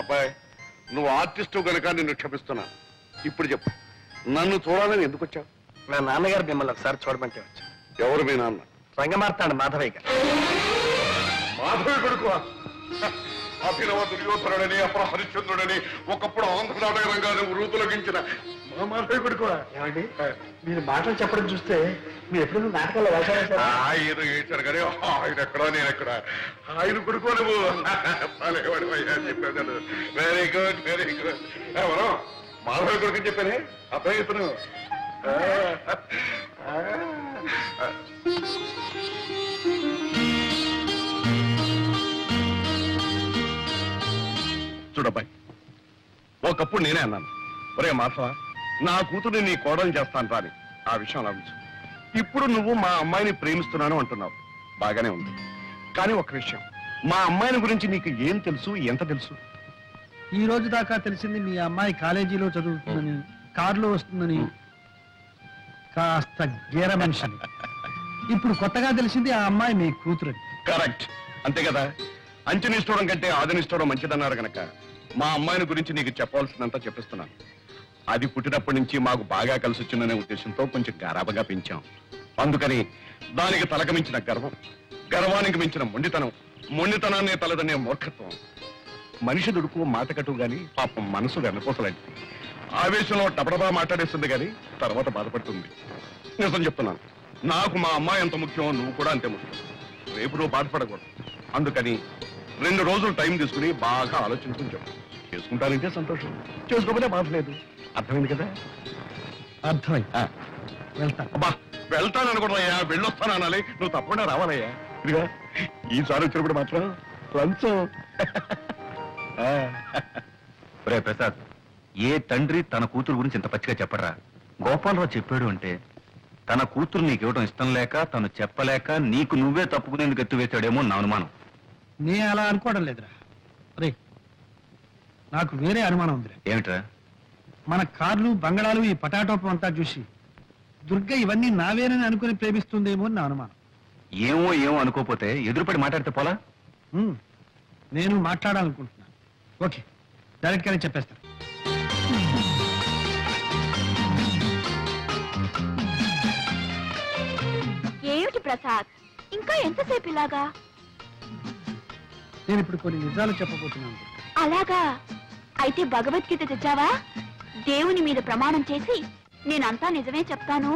అబ్బాయి నువ్వు ఆర్టిస్టు కనుక నిన్ను క్షమిస్తున్నా. ఇప్పుడు చెప్పు నన్ను చూడాలని ఎందుకు వచ్చావు? నా నాన్నగారు మిమ్మల్ని ఒకసారి చూడమంటే వచ్చా. ఎవరు మీ నాన్న? రంగమార్తాడు మాధవయ్య గారు. మాధవి కొడుకు అభినవ దుర్యోధనుడని అపహరిశ్చంద్రుడని ఒకప్పుడు ఆంధ్ర నాటక రంగాన్ని వృతులగించిన మా మాధవి కొడుకు. ఏమండి మీరు మాటలు చెప్పడం చూస్తే మీరు ఎప్పుడు నాటకాల్లో వేశారా సార్? ఆయన ఏడ్చారు కానీ ఆయన ఎక్కడా నేను ఎక్కడ ఆయన కొడుకు నువ్వు చెప్పాను. Very good very good. ఎవరు మాధవి కొడుకు అని చెప్పానే అబ్బాయి ఇతను. చూడబ్బాయి ఒకప్పుడు నేనే అన్నాను ఒరే మాధవ నా కూతుర్ని నీ కోడలు చేస్తాను రాని. ఆ విషయం లభించు. ఇప్పుడు నువ్వు మా అమ్మాయిని ప్రేమిస్తున్నాను అంటున్నావు బాగానే ఉంది కానీ ఒక విషయం మా అమ్మాయిని గురించి నీకు ఏం తెలుసు ఎంత తెలుసు? ఈ రోజు దాకా తెలిసింది మీ అమ్మాయి కాలేజీలో చదువుతుందని, కారులో వస్తుందని, కాస్త గేర మనిషిని. ఇప్పుడు కొత్తగా తెలిసింది ఆ అమ్మాయి మీ కూతురు. కరెక్ట్ అంతే కదా. అంచనిస్తూడం కంటే ఆదనిస్తూడం మంచిదన్నారు గనక మా అమ్మాయిని గురించి నీకు చెప్పవలసిందంతా చెప్పిస్తున్నాను. అది పుట్టినప్పటి నుంచి మాకు బాగా కలిసి వచ్చిందనే ఉద్దేశంతో కొంచెం గారాబగా పెంచాం. అందుకని దానికి తలకమించిన గర్వం, గర్వానికి మించిన మొండితనాన్ని తలదనే మూర్ఖత్వం. మనిషి దుడుకు మాటకట్టు గాని పాపం మనసు వెనపోసలాంటిది. ఆవేశంలో టపడబా మాట్లాడేస్తుంది గాని తర్వాత బాధపడుతుంది. నిజం చెప్తున్నాను నాకు మా అమ్మాయి ఎంత ముఖ్యం నువ్వు కూడా అంతే ముఖ్యం. రేపు నువ్వు బాధపడకూడదు. అందుకని 2 రోజులు టైం తీసుకుని బాగా ఆలోచించుకుని చెప్పు. చేసుకుంటానంటే సంతోషం, చేసుకోకపోతే బాధ లేదు. అర్థమైంది కదా? అర్థమైంది. వెళ్తా. అబ్బా వెళ్తాననుకున్నాయ్యా వెళ్ళొస్తాను అనాలి. నువ్వు తప్పకుండా రావాలయ్యా. ఇదిగా ఈసారి వచ్చినప్పుడు మాత్రం లంచం. రే ప్రసాద్ ఏ తండ్రి తన కూతురు గురించి ఇంత పచ్చిగా చెప్పరా? గోపాలరావు చెప్పాడు అంటే తన కూతురు నీకు ఇవ్వడం ఇష్టం లేక తను చెప్పలేక నీకు నువ్వే తప్పుకునేందుకు ఎత్తువేశాడేమో నా అనుమానం. నే అలా అనుకోవడం లేదురా. రే నాకు వేరే అనుమానం ఉంది. ఏమిట్రా? మన కార్లు బంగళాలు ఈ పటాటోపం అంతా చూసి దుర్గ ఇవన్నీ నావేనని అనుకుని ప్రేమిస్తుందేమో అని నా అనుమానం. ఏమో ఏమో అనుకోపోతే ఎదురుపడి మాట్లాడితే పోలా? నేను మాట్లాడాలనుకుంటున్నాను. ఓకే, డైరెక్ట్ గానే చెప్పేస్తాను. ఏమిటి ప్రసాద్, ఇంకా ఎంతసేపు ఇలాగా? నేను ఇప్పుడు కొన్ని నిజాలు చెప్పబోతున్నాను. అలాగా? అయితే భగవద్గీత తెచ్చావా? దేవుని మీద ప్రమాణం చేసి నేనంతా నిజమే చెప్తాను,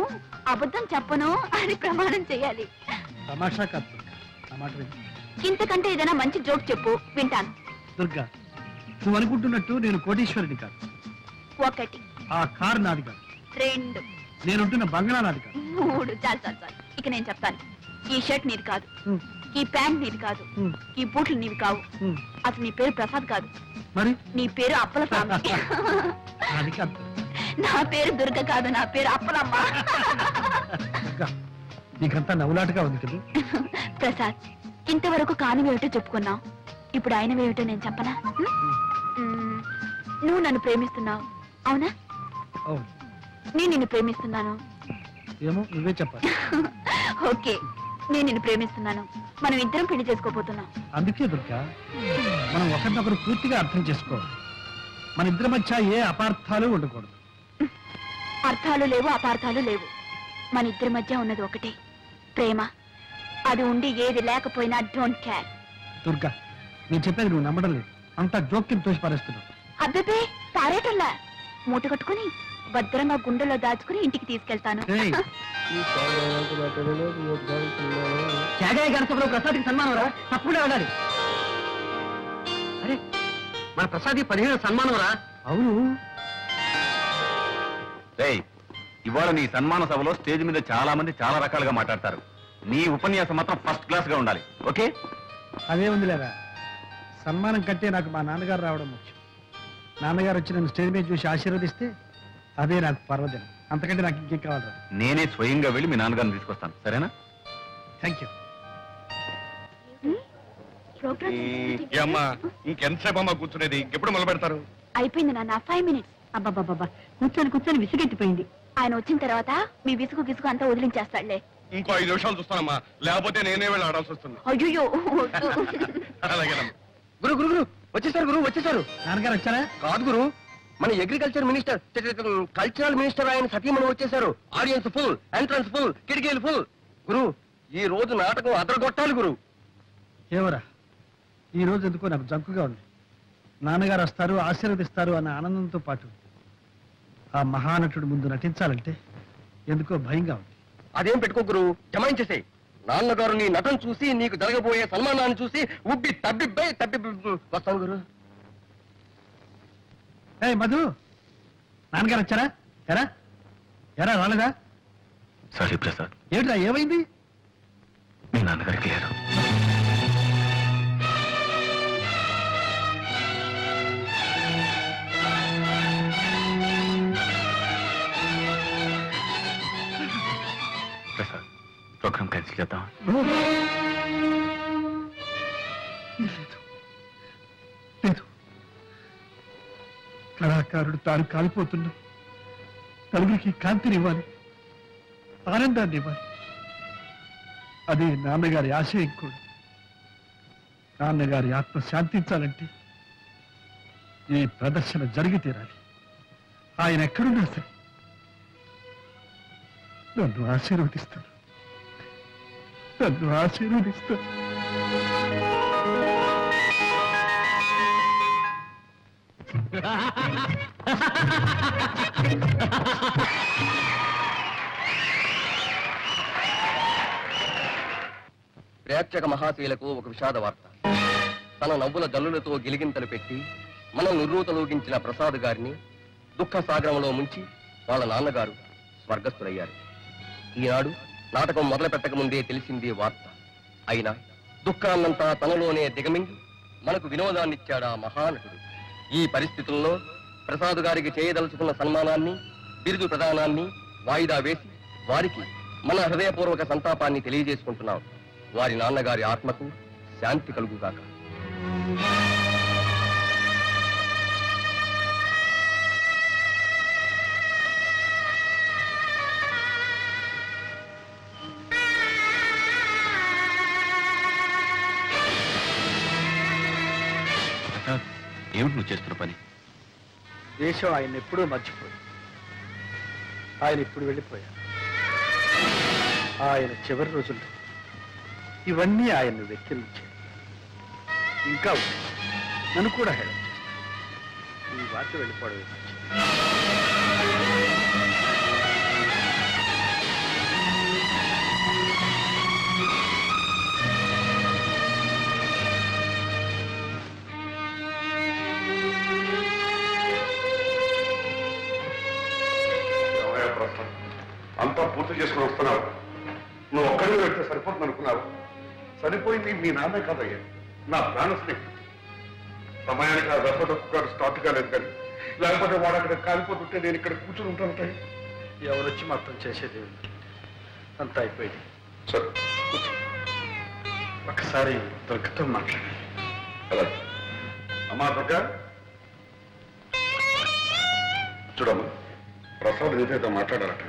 అబద్ధం చెప్పను అని ప్రమాణం చేయాలి. తమాషా కాదు దుర్గా, నా మాట విను. ఇంతకంటే ఏదైనా మంచి జోక్ చెప్పు, వింటాను. దుర్గా, నువ్వు అనుకుంటున్నట్టు నేను కోటీశ్వరుడి కాదు. 1 ఆ కారు నాది కాదు. 2 నేనుంటున్న బంగ్లా నాది కాదు. 3 చాలు చాలు చాలు. ఇక నేను చెప్తాను. ఈ షర్ట్ నీది కాదు, హ్మ్. ఈ ప్యాంట్ నీది కాదు, హ్మ్. ఈ బూట్లు నీవి కావు. హ్మ్. అసలు నీ పేరు ప్రసాద్ కాదు, మరి నీ పేరు అప్పలస్వామి. అది కాదు నా పేరు దుర్గ కాదు, నా పేరు అప్పలమ్మ. దుర్గా, నీకంతా నవ్వులాటగా ఉంది కదా. ప్రసాద్, ఇంతవరకు కానివేమిటో చెప్పుకున్నావు, ఇప్పుడు ఆయనవేమిటో నేను చెప్పనా? మ్మ్. నువ్వు నన్ను ప్రేమిస్తున్నావు, అవునా? అవును, నేను నిన్ను ప్రేమిస్తున్నాను. ఏమో నువ్వే చెప్పాలి. ఓకే, నేను నిన్ను ప్రేమిస్తున్నాను. మనం ఇద్దరం పెళ్లి చేసుకోబోతున్నాం. అందుకే దుర్గా, మనం ఒకరినొకరు పూర్తిగా అర్థం చేసుకోవాలి. మన ఇద్దరి మధ్య ఏ అపార్థాలు ఉండకూడదు. అర్థాలు లేవు, అపార్థాలు లేవు. మన ఇద్దరి మధ్య ఉన్నది ఒకటే, ప్రేమ. అది ఉండి ఏది లేకపోయినా డోంట్ కేర్. దుర్గా, నేను చెప్పేది నువ్వు నమ్మడం లేదు. అంత జోక్యం తోసి పారేస్తున్నావు. అబ్బే పారేటల్లా, మూట కట్టుకుని భద్రంగా గుండెలో దాచుకుని ఇంటికి తీసుకెళ్తాను. ఏయ్, త్యాగయ్య గారి ప్రసాద్కి సన్మానం రా, తప్పకుండా వెళ్ళాలి. అరే, మన ప్రసాద్ 15 సన్మానం రా. అవును, రేయ్, ఇవాళ నీ సన్మాన సభలో స్టేజ్ మీద చాలా మంది చాలా రకాలుగా మాట్లాడతారు. నీ ఉపన్యాసం మాత్రం ఫస్ట్ క్లాస్ గా ఉండాలి. ఓకే? అదే ఉంది లేదా. సన్మానం కంటే నాకు మా నాన్నగారు రావడం ముఖ్యం. నాన్నగారు వచ్చి నన్ను స్టేజ్ మీద చూసి ఆశీర్వదిస్తే అదే నాకు పర్వదినం. అంతకంటే నాకు ఇంకేం కావాలి. నేనే స్వయంగా వెళ్ళి మీ నాన్నగారిని తీసుకొస్తాను, సరేనా? Thank you. అమ్మా, ఇంకెంతసేపు అమ్మా కూర్చునేది? ఇంకెప్పుడు మొదలు పెడతారు? అయిపోయింది నాన్న, 5 minutes. అబ్బాబాబా, కూర్చొని కూర్చొని విసిగెత్తిపోయింది. ఆయన వచ్చిన తర్వాత మీ విసుగు గిసుగు అంతా వదిలించేస్తాడులే. ఇంకో 5 నిమిషాలు చూస్తానమ్మా, లేకపోతే నేనే వెళ్ళి ఆడాల్సి వస్తుంది. అయ్యో అలాగేనమ్మా. గురు గురు గురు వచ్చేసారు, గురు వచ్చేసారు. నాన్నగారు వచ్చారా? కాదు గురు, మన అగ్రికల్చర్ మినిస్టర్, కల్చరల్ మినిస్టర్ ఆయన సతీమణి వచ్చేసారు. ఆడియన్స్ ఫుల్, ఎంట్రన్స్ ఫుల్, కిటికీలు ఫుల్. గురు, ఈ రోజు నాటకం అదరగొట్టాలి గురు. ఏవరా, ఈ రోజు ఎందుకో నాకు జంకుగా ఉంది. నాన్నగారు వస్తారు, ఆశీర్వదిస్తారు అన్న ఆనందంతో పాటు ఆ మహానటుడు ముందు నటించాలంటే ఎందుకో భయంగా ఉంది. అదేం పెట్టుకో గురు, జమాయించేసే. నాన్నగారు నీ నటన చూసి, నీకు జరగబోయే సన్మానాన్ని చూసి ఉబ్బి తబ్బిబ్బై వస్తాను గురు. ఏ మధు, నాన్నగారు వచ్చారా? ఎరా ఎరా రాలేదా? సారీ ప్రసాద్, ఏమిట్రా, ఏమైంది? మీ నాన్నగారికి లేరు. ప్రసాద్, ప్రోగ్రామ్ క్యాన్సిల్ చేద్దాం. లేదు, కళాకారుడు తాను కాలిపోతున్నా నలుగురికి కాంతినివ్వాలి, ఆనందాన్ని ఇవ్వాలి. అది నాన్నగారి ఆశయం కూడా. నాన్నగారి ఆత్మ శాంతించాలంటే ఈ ప్రదర్శన జరిగి తీరాలి. ఆయన ఎక్కడున్నా సరే నన్ను ఆశీర్వదిస్తాను, నన్ను ఆశీర్వదిస్తాను. ప్రేక్షక మహాశీలకు ఒక విషాద వార్త. తన నవ్వుల జల్లులతో గిలిగింతలు పెట్టి మన నిర్రూతలూగించిన ప్రసాద్ గారిని దుఃఖ సాగరంలో ముంచి వాళ్ళ నాన్నగారు స్వర్గస్థులయ్యారు. ఈనాడు నాటకం మొదలు పెట్టక ముందే తెలిసింది వార్త. అయినా దుఃఖాన్నంతా తనలోనే దిగమింగి మనకు వినోదాన్నిచ్చాడా మహానటుడు. ఈ పరిస్థితుల్లో ప్రసాద్ గారికి చేయదలుచుకున్న సన్మానాన్ని, బిరుదు ప్రదానాన్ని వాయిదా వేసి వారికి మన హృదయపూర్వక సంతాపాన్ని తెలియజేసుకుంటున్నాం. వారి నాన్నగారి ఆత్మకు శాంతి కలుగుగాక. ఏమిటి నువ్వు చేస్తున్న పని? దేశం ఆయన ఎప్పుడూ మర్చిపోయింది. ఆయన ఇప్పుడు వెళ్ళిపోయారు. ఆయన చివరి రోజుల్లో ఇవన్నీ ఆయన్ను వెక్కిరించాయి. ఇంకా ఉంది. నన్ను కూడా హేళన చేస్తాను. ఈ వార్త వెళ్ళిపోవడం మంచిది. ఏమయ్యా ప్రసాద్, అంతా పూర్తి చేసుకుని వస్తున్నావు. నువ్వు ఒక్కడిని వెళ్తే సరిపోతుంది అనుకున్నావు. సరిపోయింది మీ నాన్నే కాదయ్యా, నా ప్రాణ స్నేహితుడు. సమయానికి ఆ రసదప్పు గారు స్టార్ట్ కాలేదు కానీ, లేకపోతే వాడు అక్కడ కాలిపోతుంటే నేను ఇక్కడ కూర్చుని ఉంటాను. ఎవరొచ్చి మొత్తం చేసేది అంతా అయిపోయింది. సరే కూర్చో. ఒకసారి దుర్గతో మాట్లాడాలి. అలా అమ్మా దుర్గా, చూడమ్మా, ప్రసాద్ ఏదైతే మాట్లాడాలట.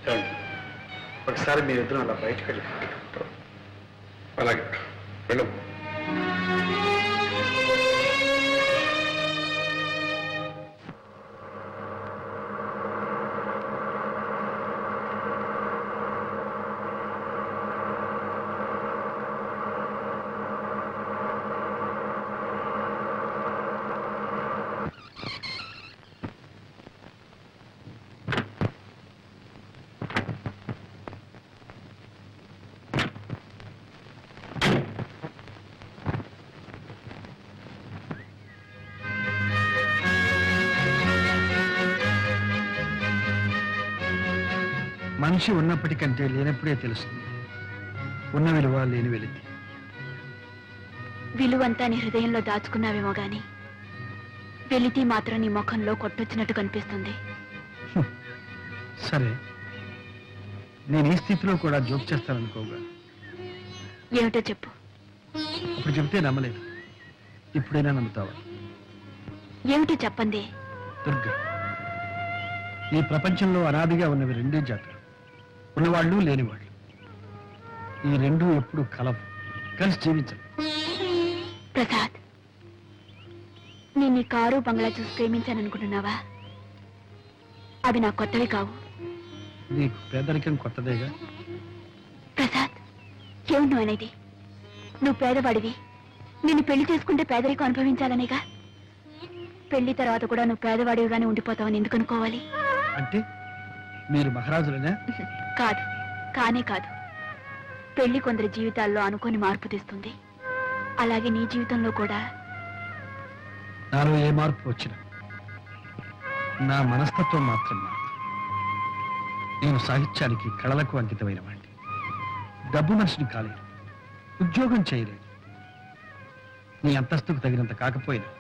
ఏమండి, ఒకసారి మీరిద్దరూ అలా బయటకు వెళ్ళి అలాగే వెళ్ళు. మనిషి ఉన్నప్పటికంటే లేనప్పుడే తెలుస్తుంది ఉన్న విలువ లేని వెలితి. విలువంతా నీ హృదయంలో దాచుకున్నావేమో గాని వెలితి మాత్రం నీ ముఖంలో కొట్టొచ్చినట్టు కనిపిస్తుంది. సరే, నేను ఈ స్థితిలో కూడా జోక్ చేస్తాననుకోగా. ఏమిటో చెప్పు. అప్పుడు చెప్తే నమ్మలేదు, ఇప్పుడైనా నమ్ముతావా? ఏమిటో చెప్పండి. దుర్గా, ఈ ప్రపంచంలో అనాదిగా ఉన్నవి రెండే జాతులు, ఉన్నవాళ్ళు లేనివాళ్ళు. ఈ రెండు ఎప్పుడు కలవు, కలిసి జీవించరు. ప్రసాద్, నేను ఈ కారు బంగ్లా చూసి ప్రేమించాననుకుంటున్నావా? అవి నా కొత్తవి కావు. నీకు పేదరికం కొత్తదేగా. ప్రసాద్, ఏమిటి నువ్వు అనేది? నువ్వు పేదవాడివి, నిన్ను పెళ్లి చేసుకుంటే పేదరికం అనుభవించాలనేగా. పెళ్లి తర్వాత కూడా నువ్వు పేదవాడివిగానే ఉండిపోతావని ఎందుకు అనుకోవాలి? అంటే మీరు మహారాజులనే? కాదు, కానే కాదు. పెళ్లి కొందరి జీవితాల్లో అనుకోని మార్పు తెస్తుంది. అలాగే నీ జీవితంలో కూడా. నాలో ఏ మార్పు వచ్చినా నా మనస్తత్వం మాత్రం మారుతుంది. నేను సాహిత్యానికి, కళలకు అంకితమైన వాడిని. డబ్బు మనిషిని కాలేదు, ఉద్యోగం చేయలేదు. నీ అంతస్తుకు తగినంత కాకపోయినా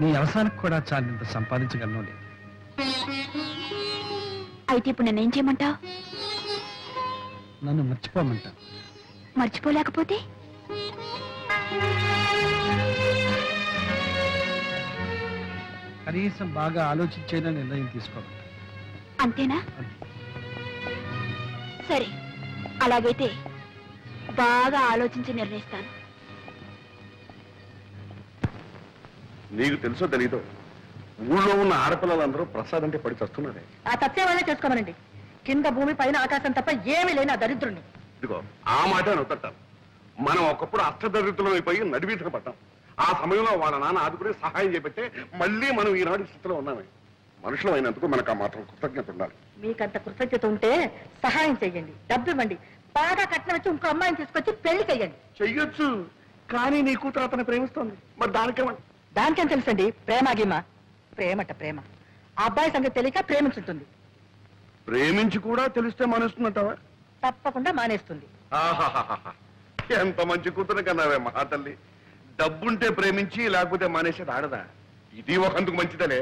నీ అవసరానికి కూడా చాలినంత సంపాదించగలను లేదు. అయితే ఇప్పుడు నన్నేం చేయమంటావు? నన్ను మర్చిపోమంటా. మర్చిపోలేకపోతే? కనీసం బాగా ఆలోచించైనా నిర్ణయం తీసుకోమంటా. అంతేనా? అంతే. సరే, అలాగైతే బాగా ఆలోచించి నిర్ణయిస్తాను. నీకు తెలుసో తెలీదో, ఊళ్ళో ఉన్న ఆడపిల్లలందరూ ప్రసాద్ అంటే పడి చస్తున్నారే. ఆ సత్యవాళ్ళే చేసుకోమనండి. కింద భూమి పైన ఆకాశం తప్ప ఏమీ లేని ఆ దరిద్రుణ్ణి. ఇదిగో ఆ మాట నొత్తట్టాను. మనం ఒకప్పుడు అష్టదరిద్రులం అయిపోయి నడివీధిన పడ్డాం. ఆ సమయంలో వాళ్ళ నాన్న ఆదుకుని సహాయం చేపెట్టే మళ్ళీ మనం ఈనాడు స్థితిలో ఉన్నామే. మనుషులు అయినందుకు మనకు ఆ మాత్రం కృతజ్ఞత ఉండాలి. మీకంత కృతజ్ఞత ఉంటే సహాయం చెయ్యండి, డబ్బు ఇవ్వండి, బాగా కట్నం వచ్చి ఇంకో అమ్మాయిని తీసుకొచ్చి పెళ్లి చెయ్యండి. చెయ్యొచ్చు, కానీ నీ కూతురు అతను ప్రేమిస్తోంది. మరి దానికేమంట? దానికేం తెలుసండి? ప్రేమ ప్రేమట ప్రేమ. ఆ అబ్బాయి సంగతి తెలియక ప్రేమించుంటుంది. ప్రేమించి కూడా తెలిస్తే మానేస్తుందంటావా? తప్పకుండా మానేస్తుంది. ఆహాహాహా, ఎంత మంచి కూతురు కన్నావే మహా తల్లి. డబ్బుంటే ప్రేమించి లేకపోతే మానేసేది ఆడదా? ఇది ఒకందుకు మంచిదలే.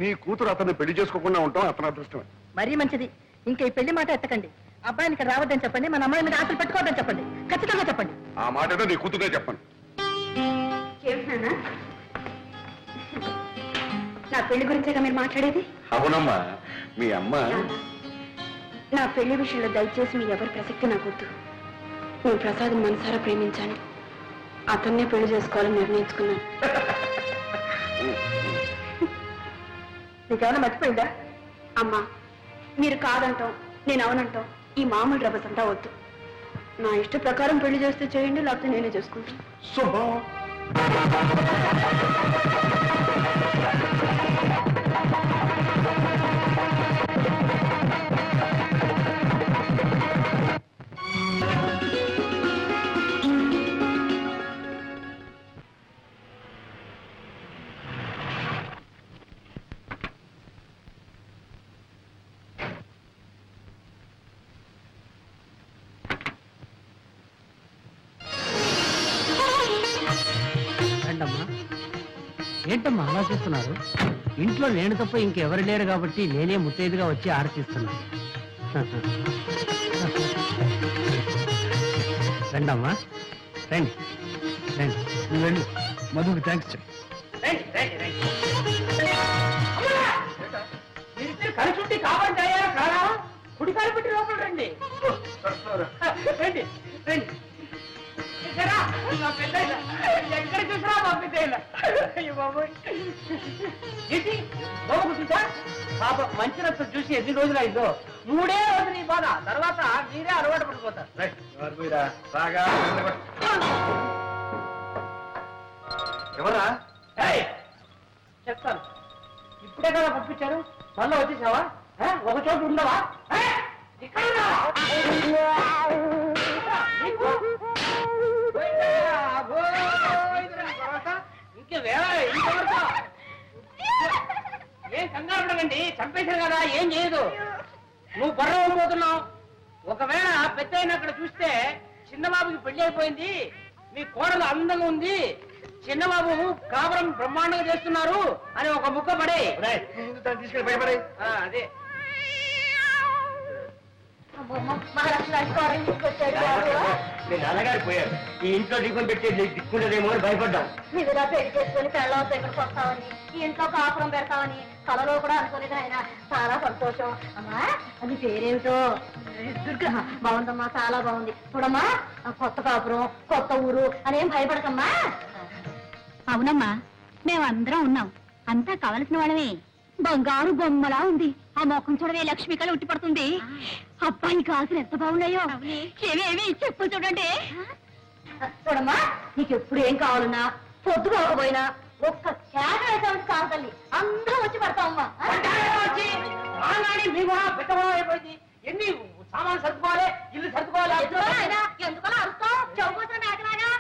నీ కూతురు అతన్ని పెళ్లి చేసుకోకుండా ఉంటాం అతని అదృష్టమే. మరీ మంచిది. ఇంకా ఈ పెళ్లి మాట ఎత్తకండి. అబ్బాయిని ఇక్కడ రావద్దని చెప్పండి, మన అమ్మాయి మీద ఆశలు పెట్టుకోవద్దని చెప్పండి. ఖచ్చితంగా చెప్పండి. ఆ మాట ఏదో నీ కూతురునే చెప్పను. నా పెళ్లి గురించేగా మీరు మాట్లాడేది? అవునమ్మా, మీ అమ్మ. నా పెళ్లి విషయంలో దయచేసి మీ ఎవరి ప్రసక్తి నాకొద్దు. నేను ప్రసాద్ని మనసారా ప్రేమించాను. అతన్నే పెళ్లి చేసుకోవాలని నిర్ణయించుకున్నాను. నీకేమైనా మర్చిపోయిందా? అమ్మా మీరు కాదంటాం నేను అవునంటాం ఈ మామూలు రభస అంతా వద్దు. నా ఇష్ట ప్రకారం పెళ్లి చేస్తే చేయండి, లేకపోతే నేనే చేసుకుంటాను. శుభం. రండమ్మా. ఏంటమ్మా ఆలోచిస్తున్నారు? ఇంట్లో నేను తప్ప ఇంకెవరు లేరు కాబట్టి నేనే ముత్తైదుగా వచ్చి ఆరతిస్తున్నాను. రండమ్మా, రండి రండి. నువ్వు వెళ్ళు, మధుకి థ్యాంక్స్ చెప్పు. కలుసుంటే కావంటాయా కారా? కుడి కాలు పెట్టి లోపల రండి. రండి రండి. చూసారా? నా పెద్దయినా. ఎక్కడ చూసినా మా పెద్దయినా. అయ్యో బాబోయ్. ఏంటి బాబు చూసా? పాప మంచి రక్తం చూసి ఎన్ని రోజులు అయిందో. 3 రోజులు ఈ బాధ, తర్వాత మీరే అలవాటు పడిపోతారు. ఎవరా? చెప్తాను. ఇప్పుడే కదా పంపించారు, మళ్ళీ వచ్చేసావా? ఒక చోటు ఉండవా? ఇక్కడ రా. ఇంకే ఇంకెవరితో ఏం కంగారు ఉండకండి, చంపేశారు కదా, ఏం చేయదు. నువ్వు బర్రం పోతున్నావు. ఒకవేళ పెద్ద అక్కడ చూస్తే చిన్నబాబుకి పెళ్లి అయిపోయింది, మీ కోడలు అందంగా ఉంది, చిన్నబాబు కాపురం బ్రహ్మాండంగా చేస్తున్నారు అని ఒక ముక్క పడే తీసుకెళ్ళి భయపడే. అదే మీ నాన్నగారు పోయారు, ఈ ఇంట్లో దీపం పెట్టే దిక్కుండదేమో అని భయపడ్డాం. మీరుగా పెళ్లి చేసుకుని పెళ్ళవతో ఇక్కడికి వస్తామని, ఈ ఇంట్లో కాపురం పెడతామని కలలో కూడా అనుకోలేదు ఆయన. చాలా సంతోషం. అమ్మా అది పేరేమిటో? దుర్గా. బాగుందమ్మా, చాలా బాగుంది. చూడమ్మా, కొత్త కాపురం, కొత్త ఊరు అనేం భయపడకమ్మా. అవునమ్మా, మేమందరం ఉన్నాం, అంతా కావలసిన వాళ్ళమే. బంగారు బొమ్మలా ఉంది. ఆ మొఖం చూడవే, లక్ష్మి కళ ఉట్టి పడుతుంది. అబ్బాయి కాసులు ఎంత బాగున్నాయో. ఏమేమి చెప్పు చూడండి. చూడమ్మా, నీకు ఎప్పుడు ఏం కావాలన్నా పొద్దు కాకపోయినా ఒక్క కేక వేసామని కాదు తల్లి, అందరూ వచ్చి పడతామమ్మా. అయిపోయింది. ఎన్ని సామాన్ సర్దుకోవాలి, ఇల్లు సర్దుకోవాలి. ఎందుకలా అరుస్తావు? చౌకోసం మేకలాగా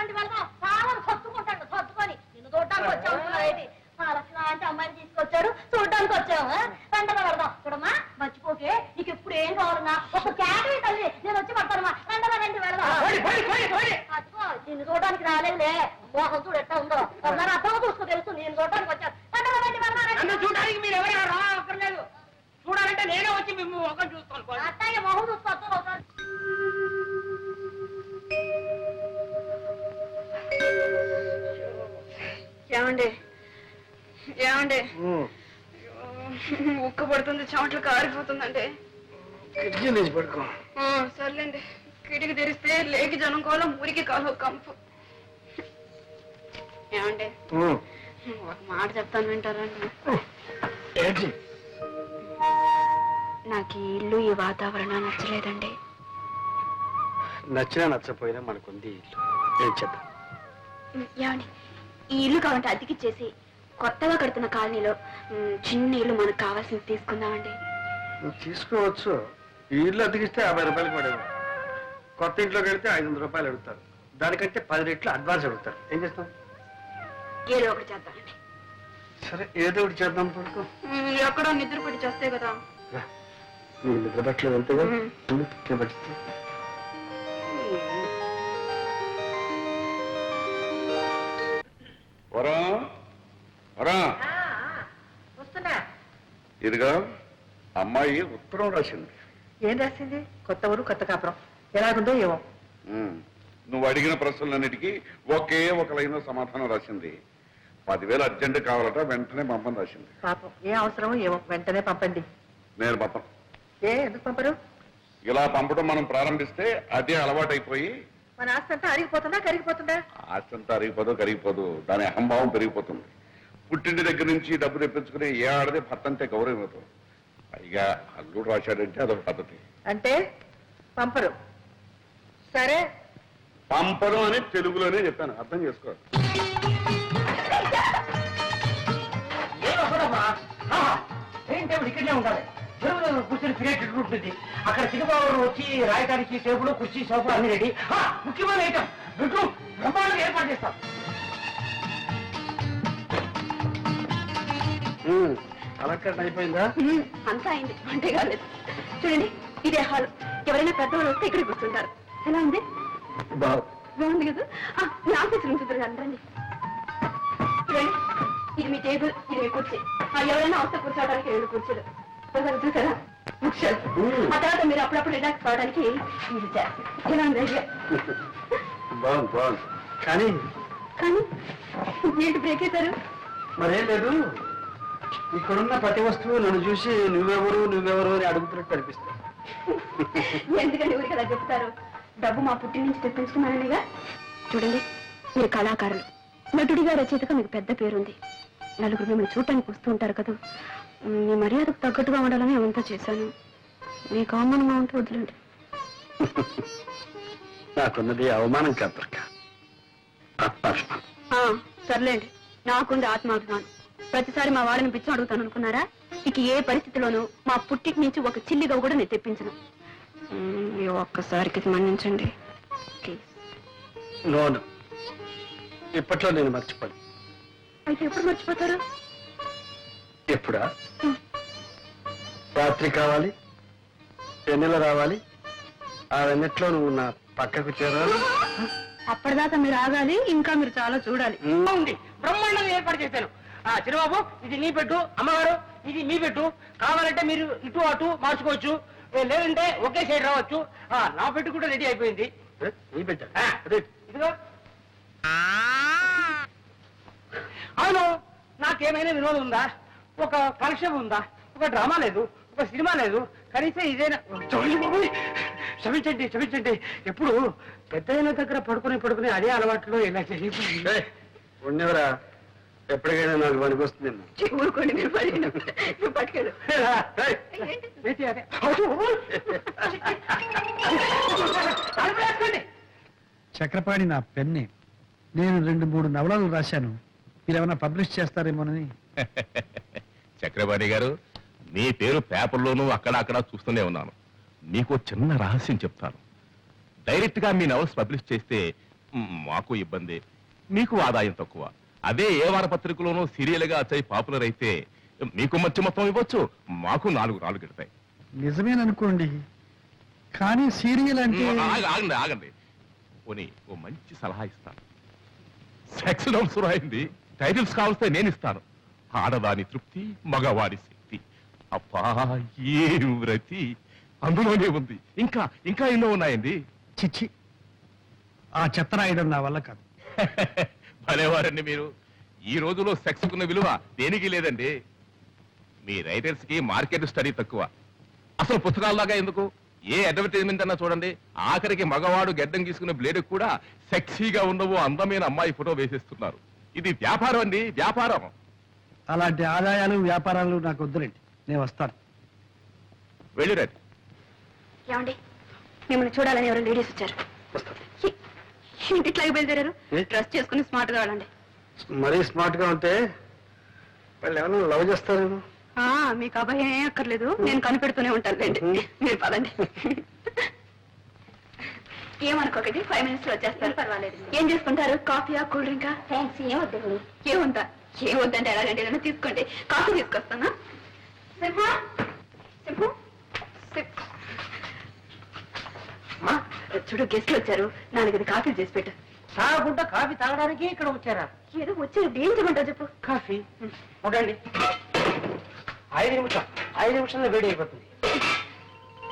రండి వెళ్దాం. సామాన్ సర్దుకుంటాడు, సర్దుకొని నిన్ను చూడటానికి వచ్చావు. లక్ష్మణ అంటే అమ్మాయిని తీసుకొచ్చాడు, చూడటానికి వచ్చావు. వెంటనే పెడదాం. చూడమ్మా, మర్చిపోకే, నీకు ఎప్పుడు ఏం కావాలన్నా ఒక కేక తల్లి, నేను వచ్చి పడతానమ్మా. వెంటనే రండి వెళ్దాం. అదిగో నిన్ను చూడడానికి రాలేదులే, మోహం చూడు ఎట్టా ఉందో. ఒకసారి అర్థం చూసుకో, తెలుసు నేను చూడటానికి వచ్చాను. వెంటనే రండి వెళ్దాం. చూడడానికి మీరు ఎవరైనా రాక్కర్లేదు, చూడాలంటే నేనే వచ్చి మేము ఒక చూస్తాను. అత్తయ్య మొహం చూసుకోవచ్చు ఒకసారి. ఏమండి ఏమండి, ఉక్క పడుతుంది, చెమటలు కారిపోతుందండి. పడుకో. సర్లేండి, కిటికీ తెరిస్తే లేకి జనం కాలం, ఊరికి కాలం కంపు. ఏమండి ఒక మాట చెప్తాను, వింటారండి? ఏంటి? నాకు ఈ ఇల్లు, ఈ వాతావరణం నచ్చలేదండి. నచ్చినా నచ్చపోయినా మనకుంది ఇల్లు. ఏం చేద్దాం? ఏమండి, ఈ ఇల్లు కావాలంటే అతికిచ్చేసి కొత్తగా కడుతున్న కాలనీలో చిన్న ఇల్లు మనకు కావాల్సింది తీసుకుందామండి. నువ్వు తీసుకోవచ్చు. ఈ ఇల్లు అతికిస్తే 50 రూపాయలు పడేది. కొత్త ఇంట్లో కడితే 500 రూపాయలు అడుగుతారు. దానికంటే 10 రెట్లు అడ్వాన్స్ అడుగుతారు. ఏం చేస్తాం? ఏదో ఒకటి చేద్దామండి. సరే, ఏదో ఒకటి చేద్దాం. పడుకో. ఎక్కడో నిద్ర పడి చేస్తే కదా. నీకు నిద్ర పట్టలేదు అంతేగా? పట్టిస్తా. వస్తున్నా. ఇదిగా అమ్మాయి ఉత్తరం రాసింది. ఏం రాసింది? కొత్త ఊరు, కొత్త కాపురం, ఎలాగుందో ఏమో. నువ్వు అడిగిన ప్రశ్నలన్నిటికీ ఒకే ఒక లైన్ సమాధానం రాసింది. 10,000 అర్జెంట్ కావాలట, వెంటనే పంపని రాసింది. పాపం, ఏ అవసరమో ఏమో, వెంటనే పంపండి. నేను పంపను. ఎందుకు పంపరు? ఇలా పంపడం మనం ప్రారంభిస్తే అదే అలవాటైపోయి మన ఆస్తి అంతా అరిగిపోతుందా, కరిగిపోతుందా? ఆస్తి అంతా అరిగిపోదు, కరిగిపోదు, దాని అహంభావం పెరిగిపోతుంది. పుట్టింటి దగ్గర నుంచి డబ్బు తెప్పించుకుని ఏ ఆడదే భర్త అంటే గౌరవం ఇవ్వదు. పైగా అల్లుడు రాశాడంటే అదొక పద్ధతి. అంటే పంపరు. సరే, పంపడం అని తెలుగులోనే చెప్పాను, అర్థం చేసుకో. టేబుల్ ఇక్కడనే ఉండాలి. చెరువులో కూర్చొని తినేటట్టు ఉంటుంది. అక్కడ చిన్నబాబు వచ్చి రాయడానికి టేబుల్, కుర్చీ, సోఫా అన్ని రెడీ. ముఖ్యమైన ఐటమ్ బెడ్రూమ్ బ్రహ్మాండంగా ఏర్పాటు చేస్తాం. అలంకరణ అయిపోయిందా? అంతా అయింది, అంటే కాలేదు. చూడండి, ఇదే హాల్. ఎవరైనా పెద్దవాళ్ళు వస్తే ఇక్కడ కూర్చుంటారు. ఎలా ఉంది? బాగుంది కదా? మీ ఆఫీస్ రూమ్ చూద్దరు రండి. చూడండి, ఇది మీ టేబుల్, ఇది మీ కుర్చీ. ఎవరైనా వస్తే కూర్చోవడానికి 2 కుర్చీలు చూసారా? ఆ తర్వాత మీరు అప్పుడప్పుడు రిలాక్స్ కావడానికి ఇది చేస్తారు. ఎలా ఉంది ఐడియా? బాగుంది బాగుంది. కానీ కానీ ఏంటి బ్రేక్ అవుతారు? మరేం లేదు, ఇక్కడున్న ప్రతి వస్తువు నన్ను చూసి నువ్వెవరు అని అడుగుతున్నట్టు అనిపిస్తుంది. ఎందుకంటే ఊరికి అలా చెప్తారు? డబ్బు మా పుట్టి నుంచి తెప్పించుకున్నాననిగా. చూడండి, మీరు కళాకారులు, నటుడిగా, రచయితగా మీకు పెద్ద పేరుంది. నలుగురు మిమ్మల్ని చూడటానికి వస్తూ ఉంటారు కదా. మీ మర్యాదకు తగ్గట్టుగా ఉండాలని అవంతా చేశాను. మీకు అవమానంగా ఉంటే వదిలేండి. నాకున్నది అవమానం కాదు దుర్గా, ఆత్మాభిమానం. సర్లేండి, నాకుంది ఆత్మాభిమానం. ప్రతిసారి మా వాళ్ళని పిచ్చి అడుగుతాను అనుకున్నారా? ఇక ఏ పరిస్థితిలోనూ మా పుట్టికి నుంచి ఒక చిల్లిగా కూడా నేను తెప్పించను. ఈ ఒక్కసారికి మన్నించండి ప్లీజ్. నోను, ఇప్పట్లో నేను మర్చిపోను. అయితే ఎప్పుడు మర్చిపోతారు? ఎప్పుడా? రాత్రి కావాలి, వెన్నెల రావాలి, ఆ వెన్నెట్లో నువ్వు నా పక్కకు చేరాలి. అప్పటిదాకా మీరు ఆగాలి, ఇంకా మీరు చాలా చూడాలి. ఉంది, బ్రహ్మాండంగా ఏర్పాటు చేశాను. చిన్నబాబు, ఇది నీ పెట్టు. అమ్మగారు, ఇది మీ పెట్టు. కావాలంటే మీరు ఇటు అటు మార్చుకోవచ్చు, లేదంటే ఒకే సైడ్ రావచ్చు. నా పెట్టు కూడా రెడీ అయిపోయింది. నీ బిడ్డ. ఇదిగో. అవును, నాకేమైనా వినోదం ఉందా? ఒక కలెక్షన్ ఉందా? ఒక డ్రామా లేదు, ఒక సినిమా లేదు, కనీసం ఇదేనా? క్షమించండి క్షమించండి. ఎప్పుడు పెద్ద దగ్గర పడుకుని అదే అలవాట్లో ఇలా చేయకపోయింది. ఉండేవరా, ఎప్పటికైనా నాకు పనికొస్తుంది. ఊరుకోండి, మీరు పట్టుకెళ్ళు. చక్రపాణి నా పెన్నే. నేను 2-3 నవలలు రాశాను, మీరేమైనా పబ్లిష్ చేస్తారేమోనని. చక్రపాణి గారు, మీ పేరు పేపర్లోనూ అక్కడ చూస్తూనే ఉన్నాను. మీకు చిన్న రహస్యం చెప్తాను. డైరెక్ట్ గా మీ నవల్స్ పబ్లిష్ చేస్తే మాకు ఇబ్బంది, మీకు ఆదాయం తక్కువ. అదే ఏ వారపత్రికలోనూ సీరియల్ గా వచ్చాయి పాపులర్ అయితే మీకు మంచి మొత్తం ఇవ్వచ్చు, మాకు 4 రాళ్ళు గిడతాయి. నిజమేననుకోండి, కానీ సీరియల్ అంటే. ఆగండి పోనీ ఓ మంచి సలహా ఇస్తాను. సెక్స్ నోట్స్ రాయింది, టైటిల్స్ కావలిస్తే నేను ఇస్తాను. ఆడదాని తృప్తి, మగవాడి శక్తి. అబ్బా, ఏ వ్రతి అందులోనే ఉంది. ఇంకా ఇంకా ఎన్నో ఉన్నాయండి. చిచ్చి, ఆ చెత్త రాయడం నా వల్ల కాదు. భలేవారండి మీరు. ఈ రోజులో సెక్స్ కున్న విలువ దేనికి లేదండి. మీ రైటర్స్ కి మార్కెట్ స్టడీ తక్కువ. అసలు పుస్తకాల్లాగా ఎందుకు, ఏ అడ్వర్టైజ్మెంట్ అన్నా చూడండి, ఆఖరికి మగవాడు గెడ్డం గీసుకునే బ్లేడ్ కూడా సెక్సీగా ఉండవు అందమైన అమ్మాయి ఫోటో వేసేస్తున్నారు. ఇది వ్యాపారం అండి, వ్యాపారం. అలాంటి ఆదాయాలు వ్యాపారాలు నాకు వద్దులేండి, నేను వస్తాను. వెళ్ళిరండి. ఏమండి, మిమ్మల్ని చూడాలని ఎవరు లేడీస్ వచ్చారు. ఇంటిట్లాగే బయలుదేరారు. డ్రెస్ చేసుకుని స్మార్ట్ గా వెళ్ళండి. మరీ స్మార్ట్ గా ఉంటే వాళ్ళు ఏమైనా లవ్ చేస్తారేమో. మీకు అభయం ఏం అక్కర్లేదు, నేను కనిపెడుతూనే ఉంటాను రండి. మీరు పదండి. ఏమనుకోకండి, 5 minutes లో వచ్చేస్తారు. పర్వాలేదు. ఏం చేసుకుంటారు? కాఫీయా, కూల్ డ్రింకా? థ్యాంక్స్. ఏముందా? ఏమొద్దంటే ఎలాగంటే ఏదైనా తీసుకోండి. కాఫీ తీసుకొస్తానా? సింహ సింహు చూడు, గెస్ట్లు వచ్చారు. 4 కాఫీలు చేసి పెట్టు. తాగకుండా కాఫీ తాగడానికి ఇక్కడ వచ్చారా? ఏదో వచ్చారు, ఏం చేయమంటావు చెప్పు. కాఫీ ఉండండి. 5 నిమిషాల్లో వేడి అయిపోతుంది.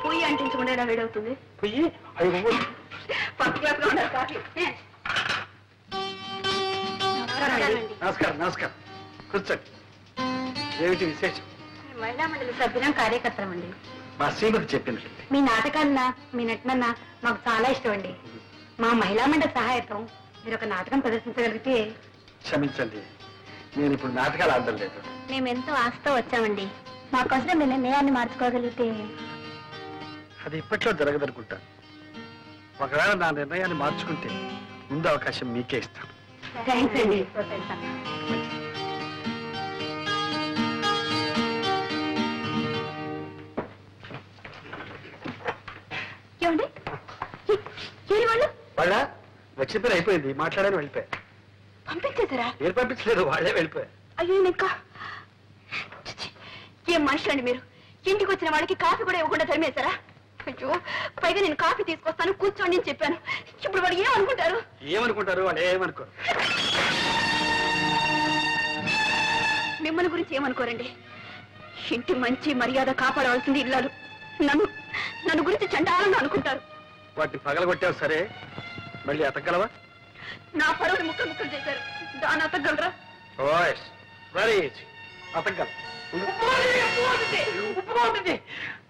పొయ్యి అంటించకుండా ఎలా వేడవుతుంది? పొయ్యి 5 నిమిషాలు. ఫస్ట్ క్లాస్ లో ఉండాలి కాఫీ. నమస్కారం నమస్కారం, కూర్చోండి. ఏమిటి విశేషం? మహిళా మండలి సభ్యులం, కార్యకర్తలం అండి. మా శ్రీమతి చెప్పింది. మీ నాటకాలన్నా, మీ నటనన్నా మాకు చాలా ఇష్టం అండి. మా మహిళా మండలి సహాయతం మీరు ఒక నాటకం ప్రదర్శించగలిగితే. క్షమించండి, నేను ఇప్పుడు నాటకాలు ఆడడం లేదు. మేము ఎంతో ఆశతో వచ్చామండి. మాకోసం మీ నిర్ణయాన్ని మార్చుకోగలిగితే. అది ఇప్పట్లో జరగదనుకుంటా. ఒకవేళ నా నిర్ణయాన్ని మార్చుకుంటే ముందు అవకాశం మీకే ఇస్తాను. థ్యాంక్స్ అండి. ఏమండి ఏరి వాళ్ళు వాళ్ళ వచ్చిన పని అయిపోయింది, మాట్లాడని వెళ్ళిపోయా. పంపించేశారా? ఏం పంపించలేదు, వాళ్ళే వెళ్ళిపోయా. అయ్యో ఇంకా ఏం మనుషులండి మీరు? ఇంటికి వచ్చిన వాళ్ళకి కాఫీ కూడా ఇవ్వకుండా తరిమేశారా? అయ్యో, పైగా నేను కాఫీ తీసుకొస్తాను కూర్చోండి అని చెప్పాను. ఇప్పుడు వాడు ఏమనుకుంటారు? ఏమనుకుంటారు? వాళ్ళు ఏమనుకోరు. మిమ్మల్ని గురించి ఏమనుకోరండి. ఇంటి మంచి మర్యాద కాపాడవలసింది ఇల్లాలు. నన్ను నన్ను గురించి చండాలంగా అనుకుంటారు. వాటిని పగలగొట్టావు సరే, మళ్ళీ అతగలవా? నా పరువుని ముక్కలు ముక్కలు చేశారు. దాన్ని అతగలరా? వెరీ అతగల. ఉప్పుగా ఉంటుంది.